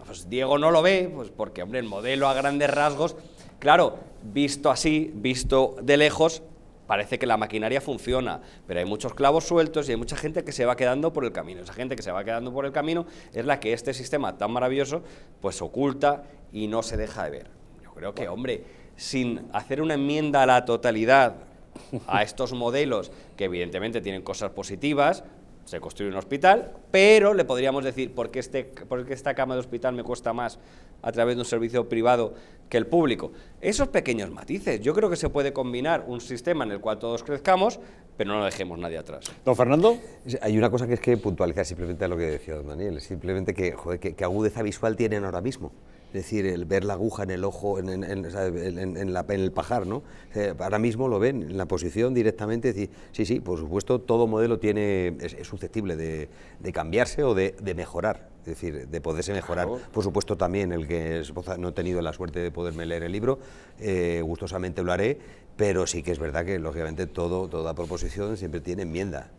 pues Diego no lo ve, pues porque hombre, el modelo a grandes rasgos, claro, visto así, visto de lejos, parece que la maquinaria funciona, pero hay muchos clavos sueltos y hay mucha gente que se va quedando por el camino. Esa gente que se va quedando por el camino es la que este sistema tan maravilloso pues oculta y no se deja de ver. Yo creo que, hombre, sin hacer una enmienda a la totalidad a estos modelos, que evidentemente tienen cosas positivas, se construye un hospital, pero le podríamos decir, ¿por qué esta cama de hospital me cuesta más a través de un servicio privado que el público? Esos pequeños matices, yo creo que se puede combinar un sistema en el cual todos crezcamos, pero no dejemos nadie atrás. Don Fernando. Hay una cosa que es que puntualizar simplemente a lo que decía don Daniel, simplemente que, joder, que agudeza visual tienen ahora mismo. Es decir, el ver la aguja en el ojo, en el pajar, ¿no? Ahora mismo lo ven en la posición directamente, es decir, sí, por supuesto, todo modelo es susceptible de cambiarse o de mejorar, es decir, de poderse mejorar. Claro. Por supuesto, también el que no he tenido la suerte de poderme leer el libro, gustosamente lo haré, pero sí que es verdad que, lógicamente, toda proposición siempre tiene enmienda.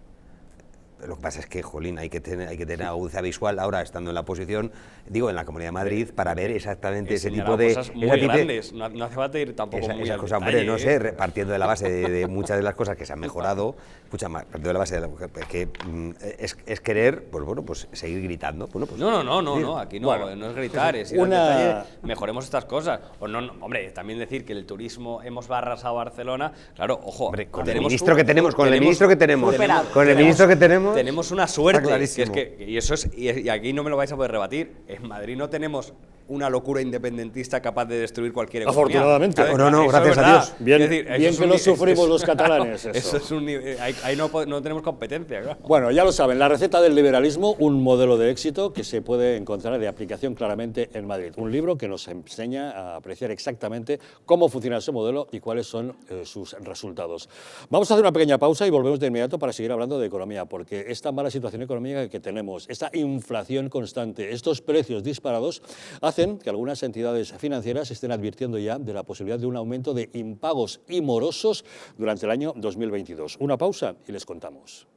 Lo que pasa es que, jolín, hay que tener agudeza visual ahora, estando en la posición, digo, en la Comunidad de Madrid, para ver exactamente ese tipo de... cosas muy grandes, no hace falta ir tampoco muy al detalle, hombre, no sé, partiendo de la base de muchas de las cosas que se han mejorado, partiendo de la base que es querer, pues bueno, pues seguir gritando. Bueno, pues, no, aquí no, bueno, no es gritar, es ir al detalle, mejoremos estas cosas. O no, hombre, también decir que el turismo hemos arrasado Barcelona, claro, ojo, hombre, con el ministro que tenemos, con el ministro que tenemos, tenemos una suerte, que es que, y aquí no me lo vais a poder rebatir, en Madrid no tenemos una locura independentista capaz de destruir cualquier economía. Afortunadamente. No, gracias a Dios. Bien, decir, bien que lo sufrimos los catalanes. Eso es ahí no tenemos competencia. Claro. Bueno, ya lo saben, la receta del liberalismo, un modelo de éxito que se puede encontrar de aplicación claramente en Madrid. Un libro que nos enseña a apreciar exactamente cómo funciona ese modelo y cuáles son sus resultados. Vamos a hacer una pequeña pausa y volvemos de inmediato para seguir hablando de economía, porque esta mala situación económica que tenemos, esta inflación constante, estos precios disparados, hacen que algunas entidades financieras estén advirtiendo ya de la posibilidad de un aumento de impagos y morosos durante el año 2022. Una pausa y les contamos.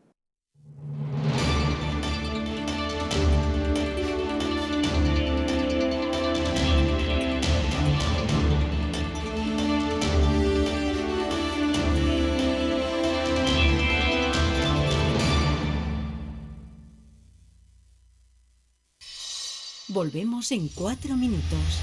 Volvemos en 4 minutos.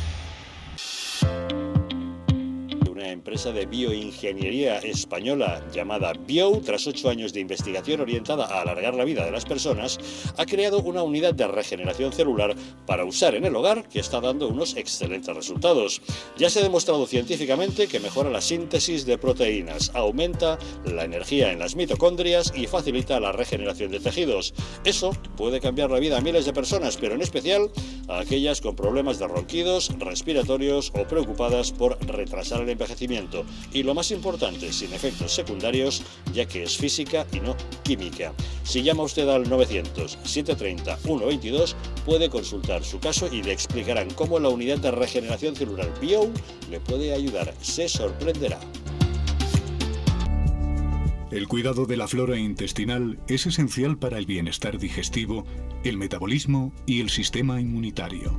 Una empresa de bioingeniería española llamada Bio, tras 8 años de investigación orientada a alargar la vida de las personas, ha creado una unidad de regeneración celular para usar en el hogar que está dando unos excelentes resultados. Ya se ha demostrado científicamente que mejora la síntesis de proteínas, aumenta la energía en las mitocondrias y facilita la regeneración de tejidos. Eso puede cambiar la vida a miles de personas, pero en especial a aquellas con problemas de ronquidos, respiratorios o preocupadas por retrasar el envejecimiento. Y lo más importante, sin efectos secundarios, ya que es física y no química. Si llama usted al 900-730-122, puede consultar su caso y le explicarán cómo la unidad de regeneración celular Bio le puede ayudar. Se sorprenderá. El cuidado de la flora intestinal es esencial para el bienestar digestivo, el metabolismo y el sistema inmunitario.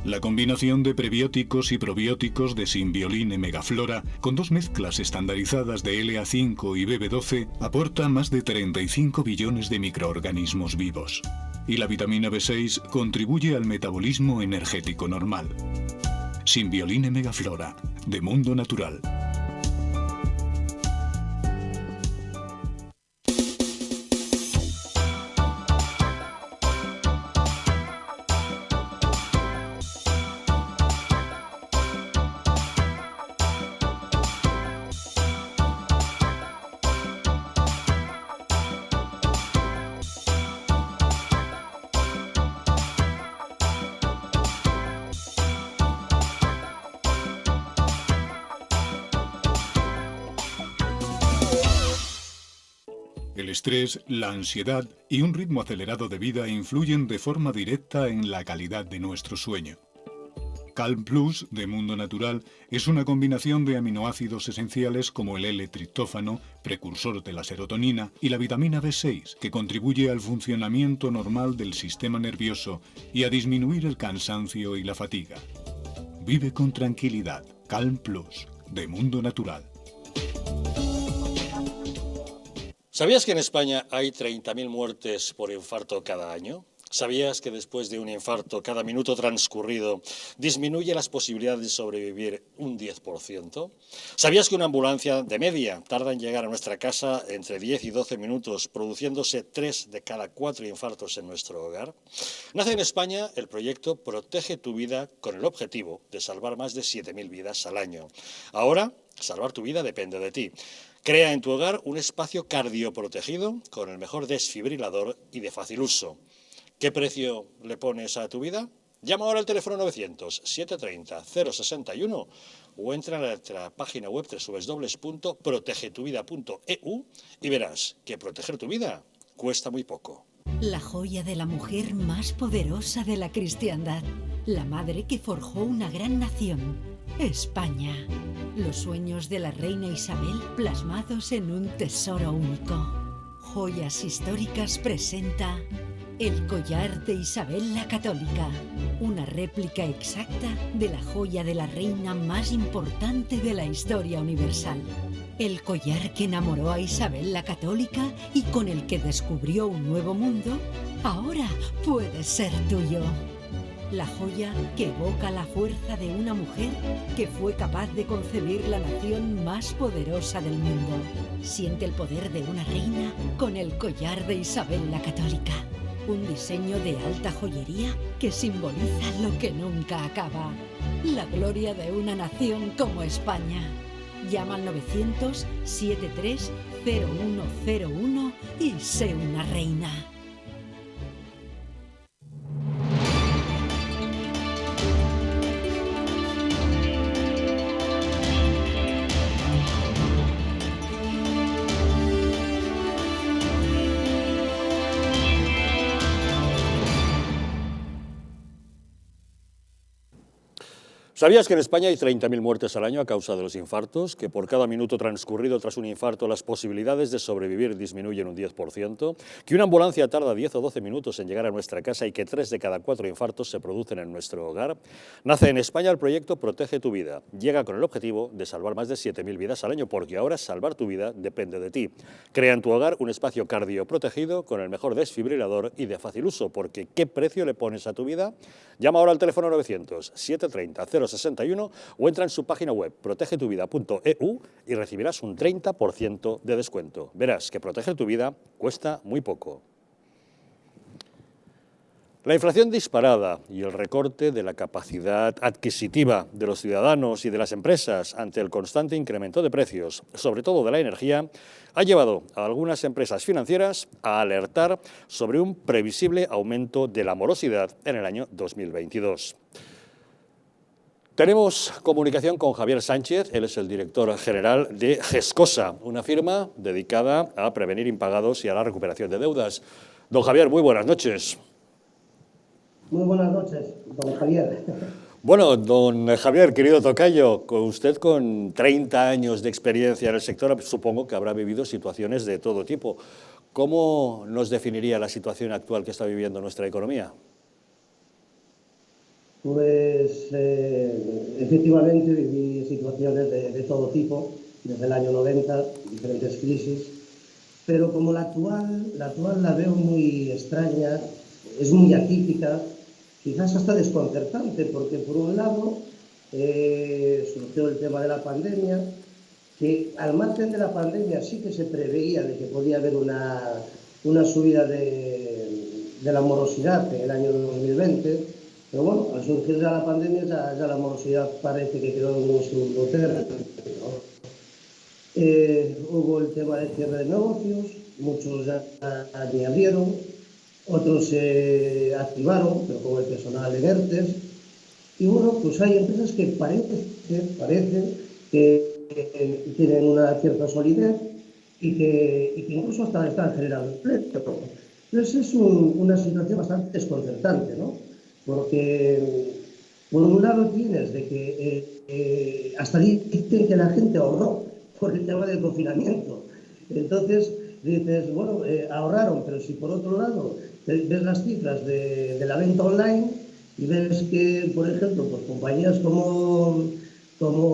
La combinación de prebióticos y probióticos de Symbioline Megaflora, con 2 mezclas estandarizadas de LA5 y BB12, aporta más de 35 billones de microorganismos vivos. Y la vitamina B6 contribuye al metabolismo energético normal. Symbioline Megaflora, de Mundo Natural. El estrés, la ansiedad y un ritmo acelerado de vida influyen de forma directa en la calidad de nuestro sueño. Calm Plus, de Mundo Natural, es una combinación de aminoácidos esenciales como el L-triptófano, precursor de la serotonina, y la vitamina B6, que contribuye al funcionamiento normal del sistema nervioso y a disminuir el cansancio y la fatiga. Vive con tranquilidad. Calm Plus, de Mundo Natural. ¿Sabías que en España hay 30.000 muertes por infarto cada año? ¿Sabías que después de un infarto, cada minuto transcurrido disminuye las posibilidades de sobrevivir un 10%? ¿Sabías que una ambulancia de media tarda en llegar a nuestra casa entre 10 y 12 minutos, produciéndose 3 de cada 4 infartos en nuestro hogar? Nace en España el proyecto Protege tu Vida con el objetivo de salvar más de 7.000 vidas al año. Ahora, salvar tu vida depende de ti. Crea en tu hogar un espacio cardioprotegido con el mejor desfibrilador y de fácil uso. ¿Qué precio le pones a tu vida? Llama ahora al teléfono 900-730-061 o entra a nuestra página web www.protegetuvida.eu y verás que proteger tu vida cuesta muy poco. La joya de la mujer más poderosa de la cristiandad. La madre que forjó una gran nación. España. Los sueños de la reina Isabel plasmados en un tesoro único. Joyas Históricas presenta el collar de Isabel la Católica, una réplica exacta de la joya de la reina más importante de la historia universal. El collar que enamoró a Isabel la Católica y con el que descubrió un nuevo mundo, ahora puede ser tuyo. La joya que evoca la fuerza de una mujer que fue capaz de concebir la nación más poderosa del mundo. Siente el poder de una reina con el collar de Isabel la Católica. Un diseño de alta joyería que simboliza lo que nunca acaba. La gloria de una nación como España. Llama al 900-73-0101 y sé una reina. ¿Sabías que en España hay 30.000 muertes al año a causa de los infartos? Que por cada minuto transcurrido tras un infarto las posibilidades de sobrevivir disminuyen un 10%? Que una ambulancia tarda 10 o 12 minutos en llegar a nuestra casa y que 3 de cada 4 infartos se producen en nuestro hogar? Nace en España el proyecto Protege tu Vida. Llega con el objetivo de salvar más de 7.000 vidas al año, porque ahora salvar tu vida depende de ti. Crea en tu hogar un espacio cardioprotegido con el mejor desfibrilador y de fácil uso, porque ¿qué precio le pones a tu vida? Llama ahora al teléfono 900-730-061 o entra en su página web protegetuvida.eu y recibirás un 30% de descuento. Verás que proteger tu vida cuesta muy poco. La inflación disparada y el recorte de la capacidad adquisitiva de los ciudadanos y de las empresas ante el constante incremento de precios, sobre todo de la energía, ha llevado a algunas empresas financieras a alertar sobre un previsible aumento de la morosidad en el año 2022. Tenemos comunicación con Javier Sánchez, él es el director general de Gescosa, una firma dedicada a prevenir impagados y a la recuperación de deudas. Don Javier, muy buenas noches. Muy buenas noches, don Javier. Bueno, don Javier, querido tocayo, con usted con 30 años de experiencia en el sector, supongo que habrá vivido situaciones de todo tipo. ¿Cómo nos definiría la situación actual que está viviendo nuestra economía? Pues efectivamente viví situaciones de todo tipo, desde el año 90, diferentes crisis, pero como la actual la veo muy extraña, es muy atípica, quizás hasta desconcertante, porque por un lado surgió el tema de la pandemia, que al margen de la pandemia sí que se preveía de que podía haber una subida de la morosidad en el año 2020, pero bueno, al surgir ya la pandemia ya la morosidad parece que quedó en un segundo término. Hubo el tema del cierre de negocios, muchos ya ni abrieron, otros se activaron, pero con el personal en ERTES. Y bueno, pues hay empresas que parecen que tienen una cierta solidez y que incluso hasta están generando empleo. Entonces es una situación bastante desconcertante, ¿no? Porque por un lado tienes de que hasta dicen que la gente ahorró por el tema del confinamiento. Entonces dices, bueno, ahorraron, pero si por otro lado ves las cifras de la venta online y ves que, por ejemplo, pues compañías como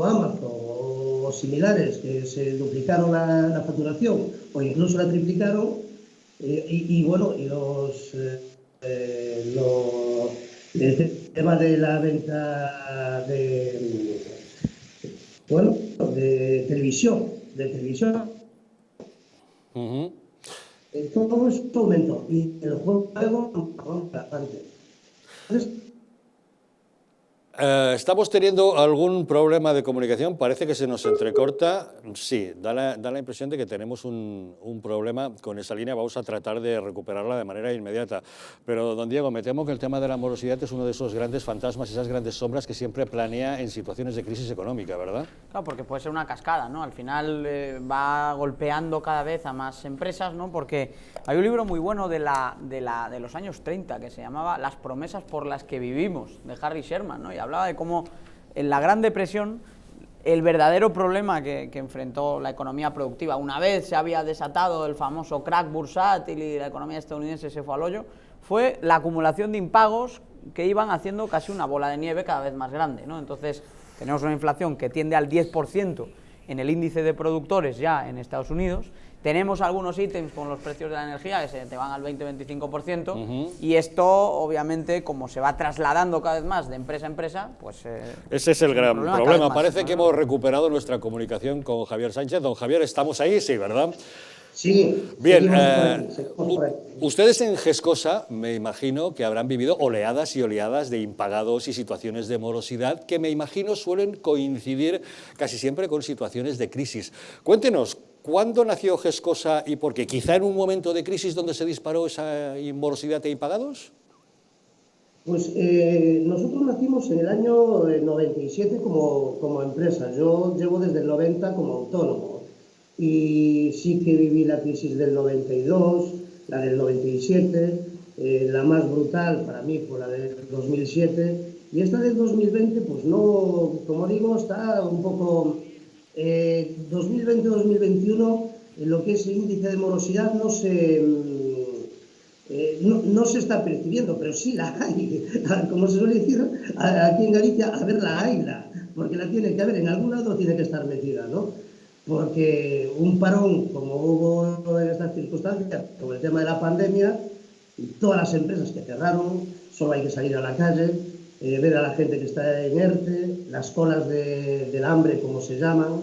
Amazon o similares que se duplicaron la facturación o incluso la triplicaron, bueno, y el tema de la venta de televisión, todo esto aumentó y el juego bastante. Entonces, ¿estamos teniendo algún problema de comunicación? Parece que se nos entrecorta. Sí, da la impresión de que tenemos un problema con esa línea. Vamos a tratar de recuperarla de manera inmediata. Pero, don Diego, me temo que el tema de la morosidad es uno de esos grandes fantasmas, esas grandes sombras que siempre planea en situaciones de crisis económica, ¿verdad? Claro, porque puede ser una cascada, ¿no? Al final va golpeando cada vez a más empresas, ¿no? Porque hay un libro muy bueno de los años 30 que se llamaba Las promesas por las que vivimos, de Harry Sherman, ¿no? Y hablaba de cómo en la Gran Depresión el verdadero problema que enfrentó la economía productiva, una vez se había desatado el famoso crack bursátil y la economía estadounidense se fue al hoyo, fue la acumulación de impagos que iban haciendo casi una bola de nieve cada vez más grande, ¿no? Entonces tenemos una inflación que tiende al 10% en el índice de productores ya en Estados Unidos. Tenemos algunos ítems con los precios de la energía que se te van al 20-25%, y esto, obviamente, como se va trasladando cada vez más de empresa a empresa, pues... ese es el gran problema. Parece que hemos recuperado nuestra comunicación con Javier Sánchez. Don Javier, ¿estamos ahí? Sí, ¿verdad? Sí. Bien, ustedes en Gescosa me imagino que habrán vivido oleadas y oleadas de impagados y situaciones de morosidad que me imagino suelen coincidir casi siempre con situaciones de crisis. Cuéntenos, ¿cuándo nació Gescosa y por qué? ¿Quizá en un momento de crisis donde se disparó esa morosidad e impagados? Pues nosotros nacimos en el año 97 como empresa. Yo llevo desde el 90 como autónomo. Y sí que viví la crisis del 92, la del 97, la más brutal para mí fue la del 2007, y esta del 2020, pues no, como digo, está un poco 2020-2021, en lo que es el índice de morosidad no se está percibiendo, pero sí la hay, como se suele decir aquí en Galicia, a ver, la hayla, porque la tiene que haber, en algún lado tiene que estar metida, ¿no? Porque un parón, como hubo en estas circunstancias, con el tema de la pandemia, todas las empresas que cerraron, solo hay que salir a la calle, ver a la gente que está en ERTE, las colas del hambre, como se llaman,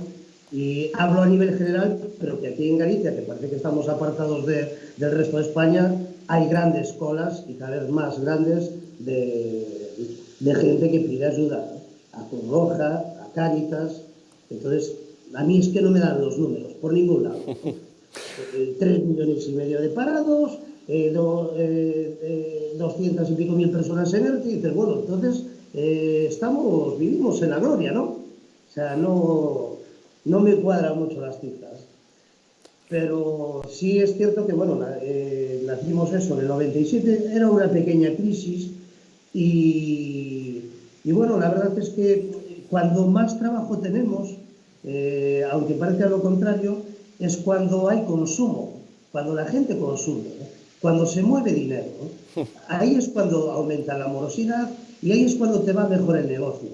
y hablo a nivel general, pero que aquí en Galicia, que parece que estamos apartados del resto de España, hay grandes colas, y cada vez más grandes, de gente que pide ayuda, a Cruz Roja, a Cáritas. Entonces, a mí es que no me dan los números, por ningún lado. 3,5 millones de parados, 200 y pico mil personas en ERTE, y dices, bueno, entonces vivimos en la gloria, ¿no? O sea, no me cuadran mucho las cifras. Pero sí es cierto que, bueno, nacimos eso en el 97, era una pequeña crisis, y Y bueno, la verdad es que cuando más trabajo tenemos, aunque parezca lo contrario, es cuando hay consumo, cuando la gente consume, cuando se mueve dinero. Ahí es cuando aumenta la morosidad y ahí es cuando te va mejor el negocio.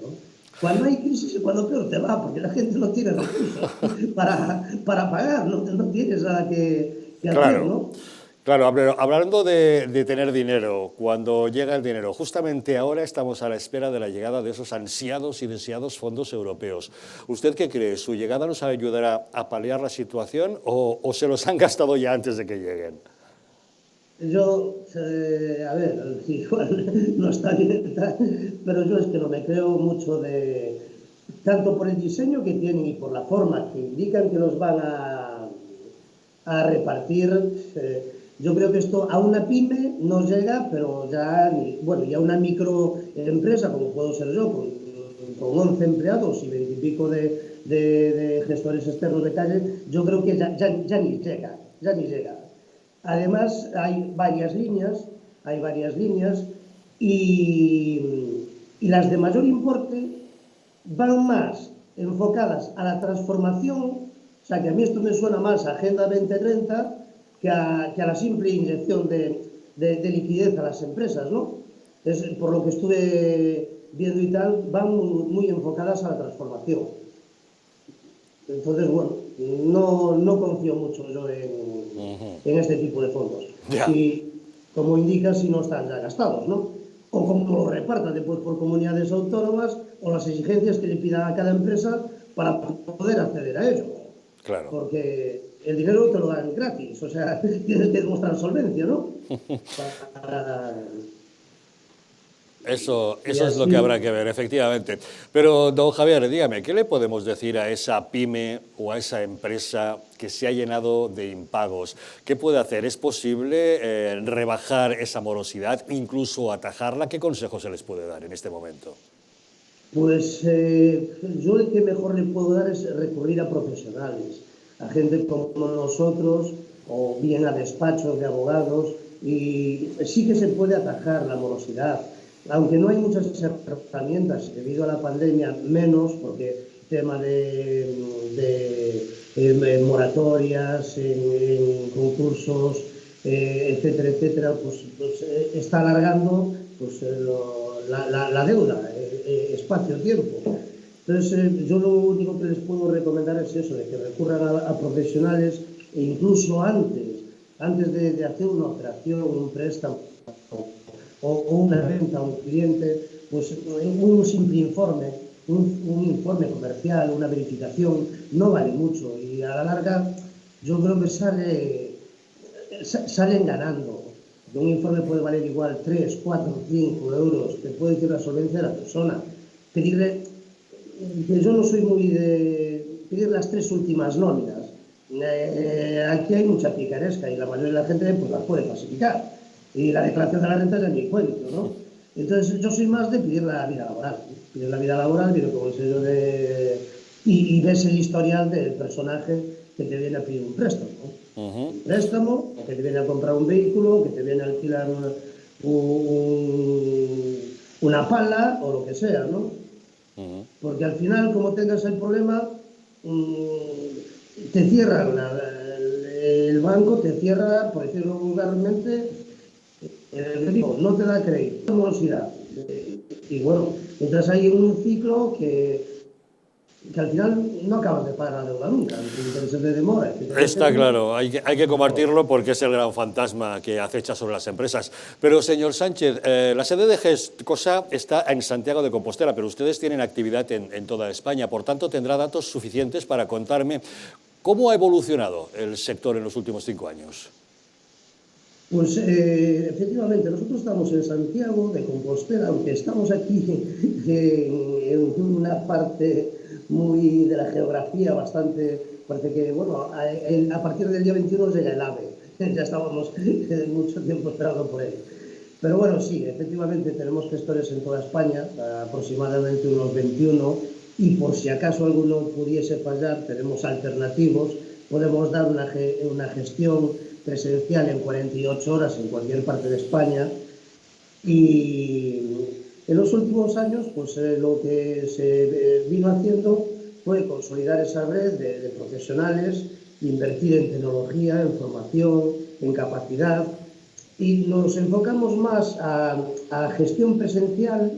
Cuando hay crisis es cuando peor te va, porque la gente no tiene recursos para pagar, no tienes nada que hacer, ¿no? Claro, hablando de tener dinero, cuando llega el dinero, justamente ahora estamos a la espera de la llegada de esos ansiados y deseados fondos europeos. ¿Usted qué cree? ¿Su llegada nos ayudará a paliar la situación o se los han gastado ya antes de que lleguen? Yo, a ver, igual no está bien, pero yo es que no me creo mucho tanto por el diseño que tienen y por la forma que indican que los van a repartir. Yo creo que esto a una pyme no llega, pero ya, bueno, ya una microempresa, como puedo ser yo, con 11 empleados y 20 y pico de gestores externos de calle, yo creo que ya ni llega. Además, hay varias líneas y las de mayor importe van más enfocadas a la transformación, o sea, que a mí esto me suena más a Agenda 2030 que a la simple inyección de liquidez a las empresas, ¿no? Por lo que estuve viendo y tal, van muy enfocadas a la transformación. Entonces, bueno, no confío mucho yo en este tipo de fondos. Y, como indica, si no están ya gastados, ¿no? O como lo repartan después por comunidades autónomas o las exigencias que le pidan a cada empresa para poder acceder a ello. Claro. Porque el dinero te lo dan gratis, o sea, tienes que demostrar solvencia, ¿no? Eso es lo que habrá que ver, efectivamente. Pero, don Javier, dígame, ¿qué le podemos decir a esa pyme o a esa empresa que se ha llenado de impagos? ¿Qué puede hacer? ¿Es posible rebajar esa morosidad, incluso atajarla? ¿Qué consejos se les puede dar en este momento? Pues yo el que mejor le puedo dar es recurrir a profesionales, a gente como nosotros, o bien a despachos de abogados, y sí que se puede atajar la morosidad. Aunque no hay muchas herramientas, debido a la pandemia, menos, porque tema de moratorias, en concursos, etcétera, pues está alargando pues, la deuda, espacio-tiempo. Entonces, yo lo único que les puedo recomendar es eso, de que recurran a profesionales, e incluso antes de hacer una operación, un préstamo, o una venta a un cliente, pues un simple informe, un informe comercial, una verificación, no vale mucho y a la larga yo creo que salen ganando. Un informe puede valer igual 3, 4, 5 euros, te puede decir la solvencia de la persona. Pedirle, que yo no soy muy de pedir las 3 últimas nóminas. Aquí hay mucha picaresca y la mayoría de la gente pues las puede falsificar. Y la declaración de la renta ya ni cuento, ¿no? Entonces yo soy más de pedir la vida laboral. Pedir la vida laboral, viene como el sello y ves el historial del personaje que te viene a pedir un préstamo, ¿no? Un préstamo, o que te viene a comprar un vehículo, que te viene a alquilar una pala, o lo que sea, ¿no? Porque al final, como tengas el problema, te cierran, el banco te cierra, por decirlo vulgarmente, no te da crédito, morosidad. Y bueno, entras ahí en un ciclo que al final no acabas de pagar la deuda nunca, entre intereses de demora. Está claro, hay que combatirlo porque es el gran fantasma que acecha sobre las empresas. Pero, señor Sánchez, la sede de GESCOSA está en Santiago de Compostela, pero ustedes tienen actividad en toda España, por tanto tendrá datos suficientes para contarme cómo ha evolucionado el sector en los últimos 5 años. Pues efectivamente, nosotros estamos en Santiago de Compostela, aunque estamos aquí en una parte muy de la geografía bastante, parece que, bueno, a partir del día 21 llega el AVE, ya estábamos mucho tiempo esperando por él. Pero bueno, sí, efectivamente tenemos gestores en toda España, aproximadamente unos 21, y por si acaso alguno pudiese fallar, tenemos alternativos, podemos dar una gestión presencial en 48 horas en cualquier parte de España y En los últimos años, pues lo que se vino haciendo fue consolidar esa red de profesionales, invertir en tecnología, en formación, en capacidad, y nos enfocamos más a gestión presencial.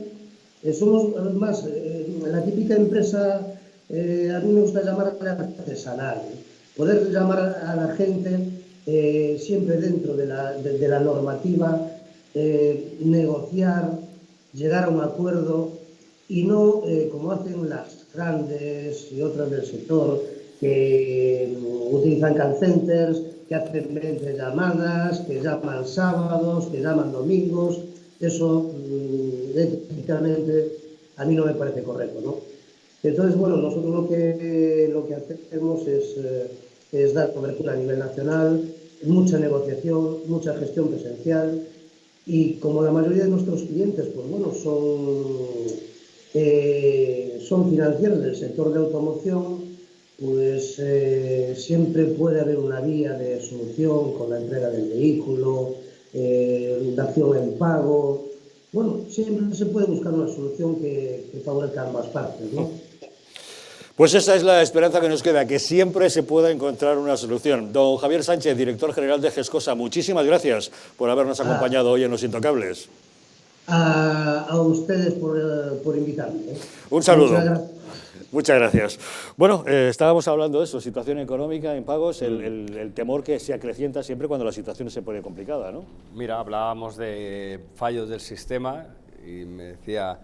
Somos más la típica empresa, a mí me gusta llamarla artesanal, poder llamar a la gente siempre dentro de la normativa, negociar, llegar a un acuerdo, y no como hacen las grandes y otras del sector, que utilizan call centers, que hacen 20 llamadas, que llaman sábados, que llaman domingos. Eso, éticamente, a mí no me parece correcto, ¿no? Entonces, bueno, nosotros lo que hacemos es dar cobertura a nivel nacional, mucha negociación, mucha gestión presencial, y como la mayoría de nuestros clientes, pues bueno, son financieros del sector de automoción, pues siempre puede haber una vía de solución con la entrega del vehículo, dación en pago. Bueno, siempre se puede buscar una solución que favorezca a ambas partes, ¿no? Pues esa es la esperanza que nos queda, que siempre se pueda encontrar una solución. Don Javier Sánchez, director general de GESCOSA, muchísimas gracias por habernos acompañado hoy en Los Intocables. A ustedes por invitarme, ¿eh? Un saludo. Muchas gracias. Bueno, estábamos hablando de eso, situación económica, impagos, el temor que se acrecienta siempre cuando la situación se pone complicada, ¿no? Mira, hablábamos de fallos del sistema y me decía,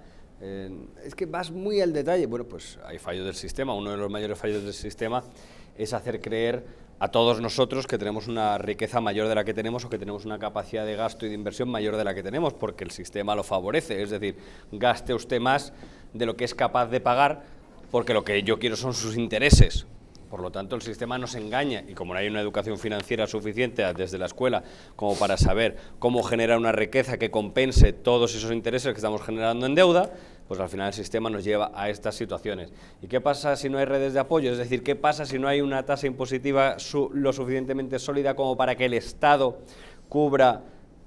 es que vas muy al detalle. Bueno, pues hay fallos del sistema. Uno de los mayores fallos del sistema es hacer creer a todos nosotros que tenemos una riqueza mayor de la que tenemos, o que tenemos una capacidad de gasto y de inversión mayor de la que tenemos, porque el sistema lo favorece. Es decir, gaste usted más de lo que es capaz de pagar, porque lo que yo quiero son sus intereses. Por lo tanto, el sistema nos engaña, y como no hay una educación financiera suficiente desde la escuela como para saber cómo generar una riqueza que compense todos esos intereses que estamos generando en deuda, pues al final el sistema nos lleva a estas situaciones. ¿Y qué pasa si no hay redes de apoyo? Es decir, ¿qué pasa si no hay una tasa impositiva lo suficientemente sólida como para que el Estado cubra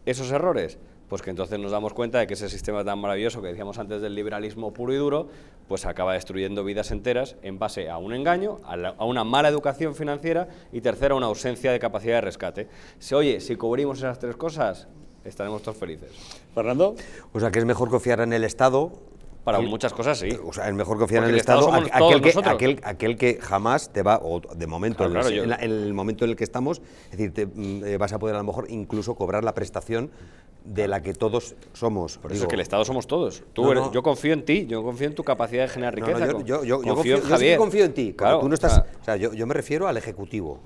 esos errores? Pues que entonces nos damos cuenta de que ese sistema tan maravilloso que decíamos antes del liberalismo puro y duro, pues acaba destruyendo vidas enteras en base a un engaño, a una mala educación financiera, y tercero, a una ausencia de capacidad de rescate. Si cubrimos esas tres cosas, estaremos todos felices. Fernando. O sea, que es mejor confiar en el Estado. Para muchas cosas sí. O sea, es mejor confiar porque en el Estado, aquel que jamás te va, o de momento, claro, en el momento en el que estamos, es decir, vas a poder a lo mejor incluso cobrar la prestación de la que todos somos. Por eso es que el Estado somos todos. Yo confío en ti, yo confío en tu capacidad de generar riqueza. Yo confío en Javier. Yo sí confío en ti. Claro, tú no estás, o sea, yo me refiero al Ejecutivo,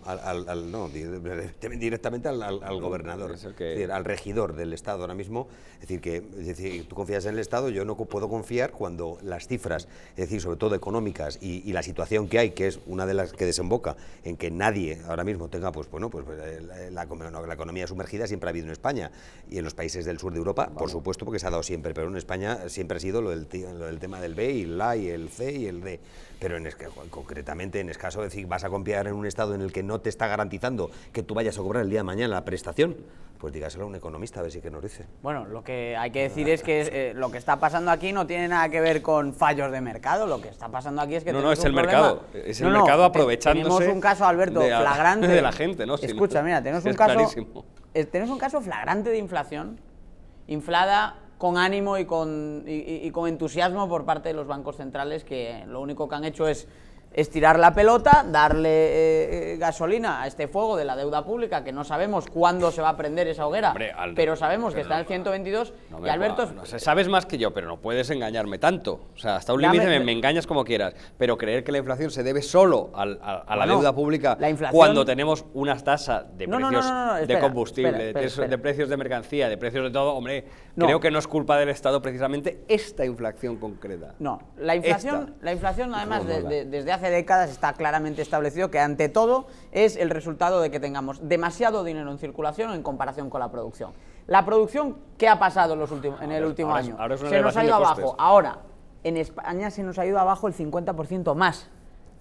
directamente al gobernador, es decir, al regidor del Estado ahora mismo. Es decir, tú confías en el Estado, yo no puedo confiar cuando las cifras, es decir, sobre todo económicas, y la situación que hay, que es una de las que desemboca en que nadie ahora mismo tenga, la economía sumergida, siempre ha habido en España y en los países del sur de Europa, por supuesto, porque se ha dado siempre, pero en España siempre ha sido lo del tema del B y el A y el C y el D. Pero concretamente, en el caso de decir, vas a confiar en un Estado en el que no te está garantizando que tú vayas a cobrar el día de mañana la prestación, pues dígaselo a un economista a ver si que nos dice. Bueno, lo que hay que decir es que lo que está pasando aquí no tiene nada que ver con fallos de mercado. Lo que está pasando aquí es que es el mercado. Es el mercado aprovechándose. Tenemos un caso, Alberto, flagrante de la gente, ¿no? Escucha, mira, tenemos un caso flagrante de inflación, inflada con ánimo y con entusiasmo por parte de los bancos centrales, que lo único que han hecho es tirar la pelota, darle gasolina a este fuego de la deuda pública, que no sabemos cuándo se va a prender esa hoguera. Hombre, pero sabemos que está en el 122. Y Alberto, sabes más que yo, pero no puedes engañarme tanto. O sea, hasta un límite me engañas como quieras, pero creer que la inflación se debe solo a la deuda pública, cuando tenemos unas tasas de precios de combustible, de precios de mercancía, de precios de todo, hombre, creo que no es culpa del Estado precisamente esta inflación concreta. No, la inflación además desde hace décadas está claramente establecido que ante todo es el resultado de que tengamos demasiado dinero en circulación en comparación con la producción. La producción, ¿qué ha pasado en el último año? Se nos ha ido abajo. Ahora, en España se nos ha ido abajo el 50% más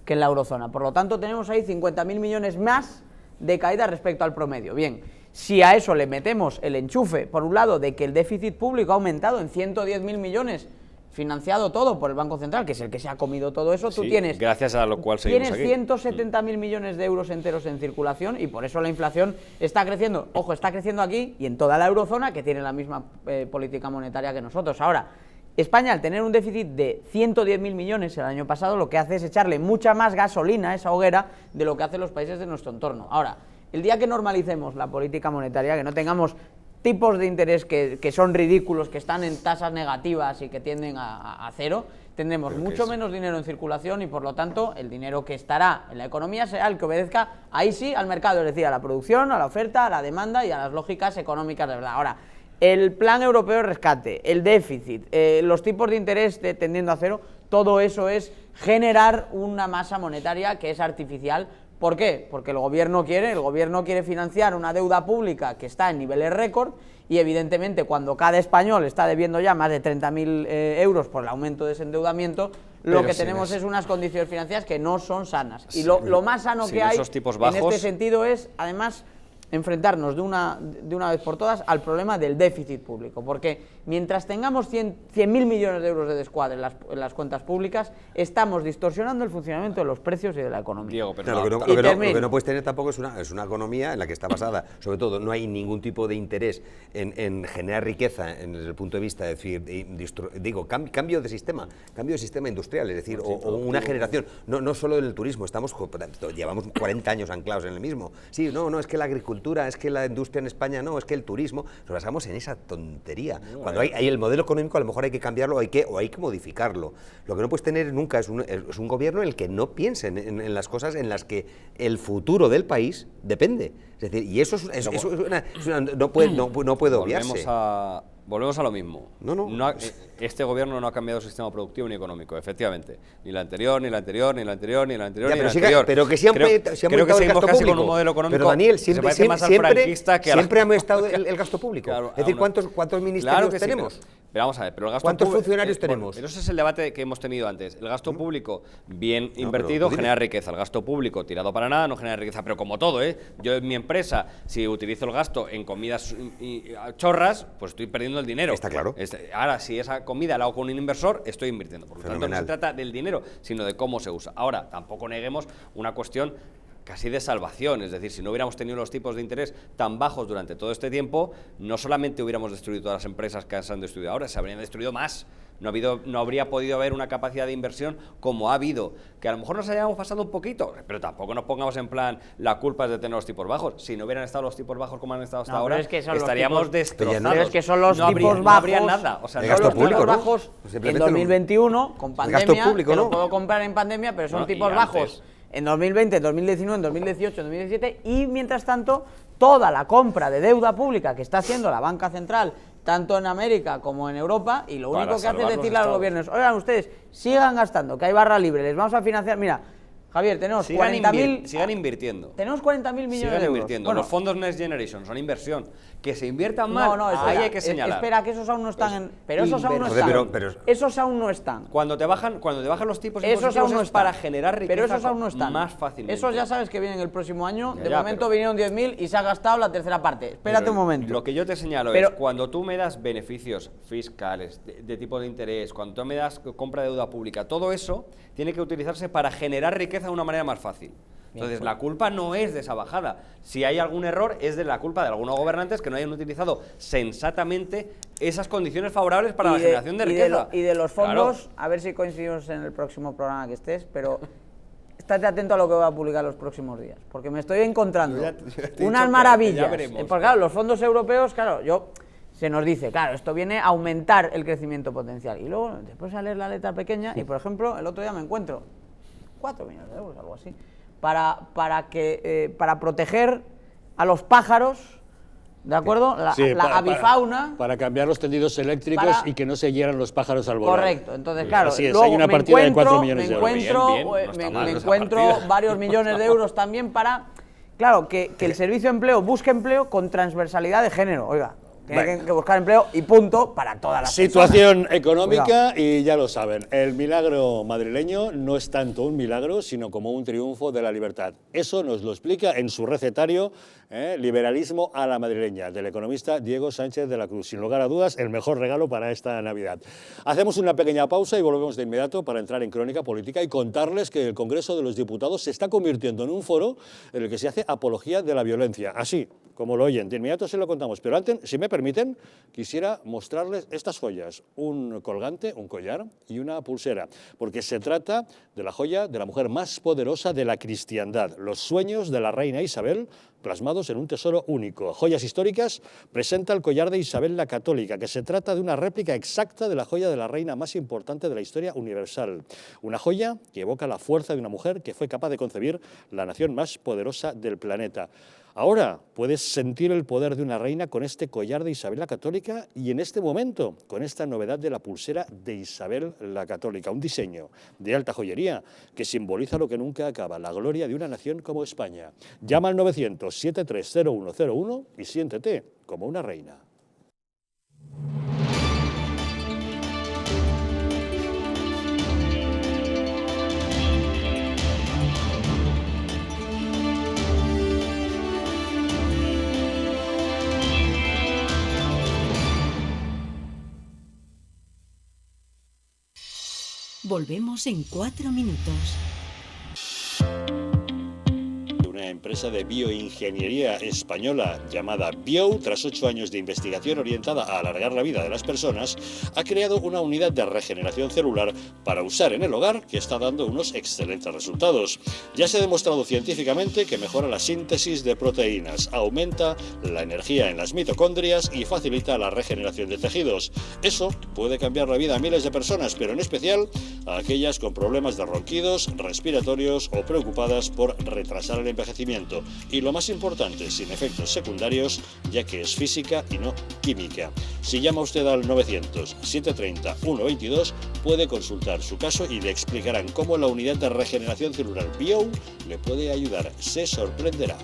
que en la eurozona. Por lo tanto, tenemos ahí 50.000 millones más de caída respecto al promedio. Bien, Si a eso le metemos el enchufe, por un lado, de que el déficit público ha aumentado en 110.000 millones, financiado todo por el Banco Central, que es el que se ha comido todo eso, tú tienes... Gracias a lo cual seguimos aquí. Tienes 170.000 millones de euros enteros en circulación y por eso la inflación está creciendo. Ojo, está creciendo aquí y en toda la eurozona, que tiene la misma política monetaria que nosotros. Ahora, España, al tener un déficit de 110.000 millones el año pasado, lo que hace es echarle mucha más gasolina a esa hoguera de lo que hacen los países de nuestro entorno. Ahora, el día que normalicemos la política monetaria, que no tengamos tipos de interés que son ridículos, que están en tasas negativas y que tienden a cero, tendremos mucho menos dinero en circulación y por lo tanto el dinero que estará en la economía será el que obedezca, ahí sí, al mercado, es decir, a la producción, a la oferta, a la demanda y a las lógicas económicas de verdad. Ahora, el plan europeo de rescate, el déficit, los tipos de interés tendiendo a cero, todo eso es generar una masa monetaria que es artificial. ¿Por qué? Porque el gobierno quiere financiar una deuda pública que está en niveles récord y evidentemente cuando cada español está debiendo ya más de 30.000 euros por el aumento de ese endeudamiento, lo que tenemos es unas condiciones financieras que no son sanas. Y lo más sano que hay en este sentido es, además, enfrentarnos de una vez por todas al problema del déficit público, porque mientras tengamos 100.000 millones de euros de descuadre en las cuentas públicas, estamos distorsionando el funcionamiento de los precios y de la economía. Diego, pero lo que no puedes tener tampoco es una economía en la que está basada, sobre todo, no hay ningún tipo de interés en generar riqueza desde el punto de vista, de decir, cambio de sistema industrial, es decir, o una generación, no solo en el turismo, llevamos 40 años anclados en el mismo. Sí, no, es que la agricultura, es que la industria en España no, es que el turismo, nos basamos en esa tontería. Cuando hay el modelo económico, a lo mejor hay que cambiarlo o hay que modificarlo. Lo que no puedes tener nunca es un gobierno en el que no piense en las cosas en las que el futuro del país depende. Es decir, y eso no puede obviarse. Volvemos a lo mismo. Este gobierno no ha cambiado el sistema productivo ni económico, efectivamente. Ni la anterior, ni la anterior, ni la anterior, ni la anterior, ni la anterior. Pero que siempre creo que seguimos casi con un modelo económico. Pero Daniel, siempre ha estado el gasto público. Claro, es decir, ¿cuántos ministerios tenemos? Pero vamos a ver, pero el gasto ¿cuántos funcionarios tenemos? Pero ese es el debate que hemos tenido antes. El gasto público bien invertido genera riqueza. El gasto público tirado para nada no genera riqueza. Pero como todo, yo en mi empresa, si utilizo el gasto en comidas chorras, pues estoy perdiendo el dinero. Está claro. Ahora, si esa comida la hago con un inversor, estoy invirtiendo. Por lo tanto, no se trata del dinero, sino de cómo se usa. Ahora, tampoco neguemos una cuestión casi de salvación, es decir, si no hubiéramos tenido los tipos de interés tan bajos durante todo este tiempo, no solamente hubiéramos destruido todas las empresas que se han destruido ahora, se habrían destruido más. No habría podido haber una capacidad de inversión como ha habido, que a lo mejor nos hayamos pasado un poquito, pero tampoco nos pongamos en plan la culpa es de tener los tipos bajos. Si no hubieran estado los tipos bajos como han estado hasta ahora, estaríamos destrozados. Pero es que son los tipos bajos, no habría nada. O sea, el gasto público, tipos bajos en 2021 con pandemia, público, que lo puedo comprar en pandemia, pero son tipos bajos en 2020, en 2019, en 2018, en 2017 y mientras tanto toda la compra de deuda pública que está haciendo la banca central tanto en América como en Europa, y lo único que hace es decirle a los gobiernos, oigan ustedes, sigan gastando, que hay barra libre, les vamos a financiar, mira, Javier, tenemos 40.000... Sigan invirtiendo. Tenemos 40.000 millones de euros. Invirtiendo. Bueno, los fondos Next Generation son inversión. Que se inviertan más, ahí hay que señalar. Espera, que esos aún no están Pero esos aún no están. Esos aún no están. Cuando te bajan los tipos impositivos es para generar riqueza. Pero esos aún no están. Más fácilmente. Esos ya sabes que vienen el próximo año. De momento vinieron 10.000 y se ha gastado la tercera parte. Espérate un momento. Lo que yo te señalo es, cuando tú me das beneficios fiscales, de tipo de interés, cuando tú me das compra de deuda pública, todo eso tiene que utilizarse para generar riqueza de una manera más fácil. Entonces, la culpa no es de esa bajada. Si hay algún error, es de la culpa de algunos gobernantes que no hayan utilizado sensatamente esas condiciones favorables para la generación de riqueza. Y de los fondos, a ver si coincidimos en el próximo programa que estés, pero estate atento a lo que voy a publicar los próximos días, porque me estoy encontrando unas maravillas. Porque claro, los fondos europeos, se nos dice, claro, esto viene a aumentar el crecimiento potencial. Y luego, después a leer la letra pequeña, y por ejemplo, el otro día me encuentro 4 millones de euros, algo así. Para proteger a los pájaros, ¿de acuerdo? La avifauna. Para cambiar los tendidos eléctricos y que no se hieran los pájaros al volar. Correcto, entonces claro, así es, luego hay una partida de 4 millones de euros. Me encuentro varios millones de euros también para, claro, que el servicio de empleo busque empleo con transversalidad de género. Oiga, Tienen que buscar empleo y punto para todas las situación personas. económica. Cuidado. Y ya lo saben, el milagro madrileño no es tanto un milagro, sino como un triunfo de la libertad. Eso nos lo explica en su recetario, Liberalismo a la madrileña, del economista Diego Sánchez de la Cruz. Sin lugar a dudas, el mejor regalo para esta Navidad. Hacemos una pequeña pausa y volvemos de inmediato para entrar en crónica política y contarles que el Congreso de los Diputados se está convirtiendo en un foro en el que se hace apología de la violencia. Así, como lo oyen, de inmediato se lo contamos. Pero antes, si me permiten, quisiera mostrarles estas joyas. Un colgante, un collar y una pulsera. Porque se trata de la joya de la mujer más poderosa de la cristiandad. Los sueños de la reina Isabel, plasmados en un tesoro único. Joyas históricas presenta el collar de Isabel la Católica, que se trata de una réplica exacta de la joya de la reina más importante de la historia universal. Una joya que evoca la fuerza de una mujer que fue capaz de concebir la nación más poderosa del planeta. Ahora puedes sentir el poder de una reina con este collar de Isabel la Católica y en este momento con esta novedad de la pulsera de Isabel la Católica, un diseño de alta joyería que simboliza lo que nunca acaba, la gloria de una nación como España. Llama al 900-730101 y siéntete como una reina. Volvemos en 4 minutos. Una empresa de bioingeniería española llamada Bio, tras 8 años de investigación orientada a alargar la vida de las personas, ha creado una unidad de regeneración celular para usar en el hogar que está dando unos excelentes resultados. Ya se ha demostrado científicamente que mejora la síntesis de proteínas, aumenta la energía en las mitocondrias y facilita la regeneración de tejidos. Eso puede cambiar la vida a miles de personas, pero en especial a aquellas con problemas de ronquidos, respiratorios o preocupadas por retrasar el envejecimiento. Y lo más importante, sin efectos secundarios, ya que es física y no química. Si llama usted al 900-730-122, puede consultar su caso y le explicarán cómo la unidad de regeneración celular Bio le puede ayudar. Se sorprenderá.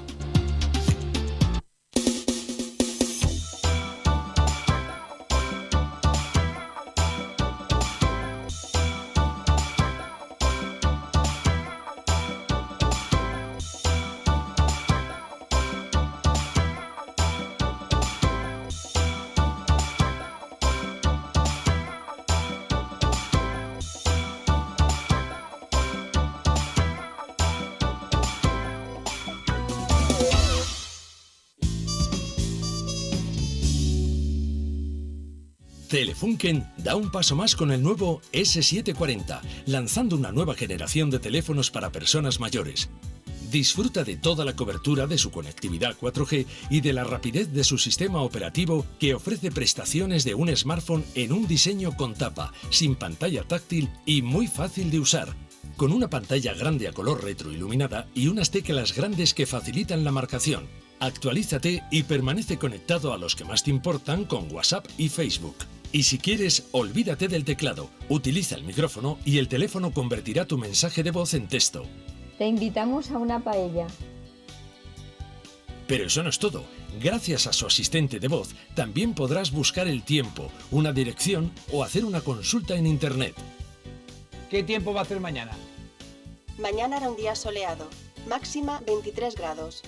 Telefunken da un paso más con el nuevo S740, lanzando una nueva generación de teléfonos para personas mayores. Disfruta de toda la cobertura de su conectividad 4G y de la rapidez de su sistema operativo que ofrece prestaciones de un smartphone en un diseño con tapa, sin pantalla táctil y muy fácil de usar. Con una pantalla grande a color retroiluminada y unas teclas grandes que facilitan la marcación. Actualízate y permanece conectado a los que más te importan con WhatsApp y Facebook. Y si quieres, olvídate del teclado, utiliza el micrófono y el teléfono convertirá tu mensaje de voz en texto. Te invitamos a una paella. Pero eso no es todo. Gracias a su asistente de voz, también podrás buscar el tiempo, una dirección o hacer una consulta en Internet. ¿Qué tiempo va a hacer mañana? Mañana hará un día soleado, máxima 23 grados.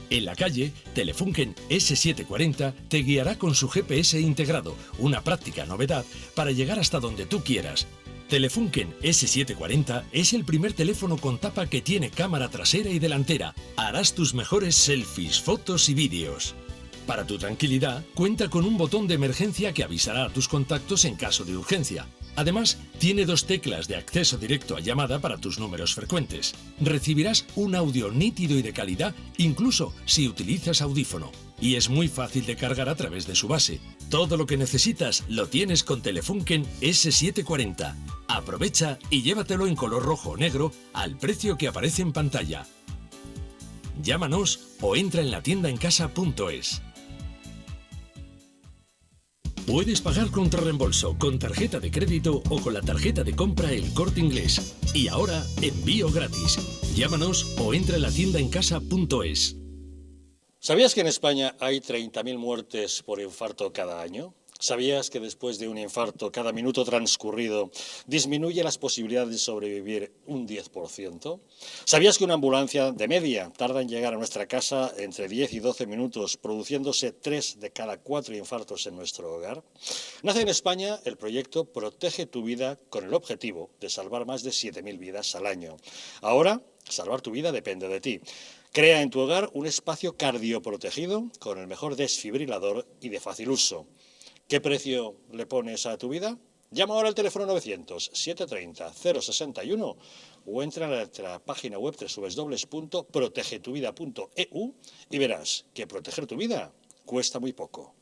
En la calle, Telefunken S740 te guiará con su GPS integrado, una práctica novedad para llegar hasta donde tú quieras. Telefunken S740 es el primer teléfono con tapa que tiene cámara trasera y delantera. Harás tus mejores selfies, fotos y vídeos. Para tu tranquilidad, cuenta con un botón de emergencia que avisará a tus contactos en caso de urgencia. Además, tiene 2 teclas de acceso directo a llamada para tus números frecuentes. Recibirás un audio nítido y de calidad, incluso si utilizas audífono. Y es muy fácil de cargar a través de su base. Todo lo que necesitas lo tienes con Telefunken S740. Aprovecha y llévatelo en color rojo o negro al precio que aparece en pantalla. Llámanos o entra en la tienda encasa.es. Puedes pagar contra reembolso, con tarjeta de crédito o con la tarjeta de compra El Corte Inglés. Y ahora, envío gratis. Llámanos o entra en la tienda encasa.es. ¿Sabías que en España hay 30.000 muertes por infarto cada año? ¿Sabías que después de un infarto, cada minuto transcurrido disminuye las posibilidades de sobrevivir un 10%? ¿Sabías que una ambulancia de media tarda en llegar a nuestra casa entre 10 y 12 minutos, produciéndose 3 de cada 4 infartos en nuestro hogar? Nace en España el proyecto Protege tu Vida con el objetivo de salvar más de 7.000 vidas al año. Ahora, salvar tu vida depende de ti. Crea en tu hogar un espacio cardioprotegido con el mejor desfibrilador y de fácil uso. ¿Qué precio le pones a tu vida? Llama ahora al teléfono 900-730-061 o entra en nuestra página web www.protegetuvida.eu y verás que proteger tu vida cuesta muy poco.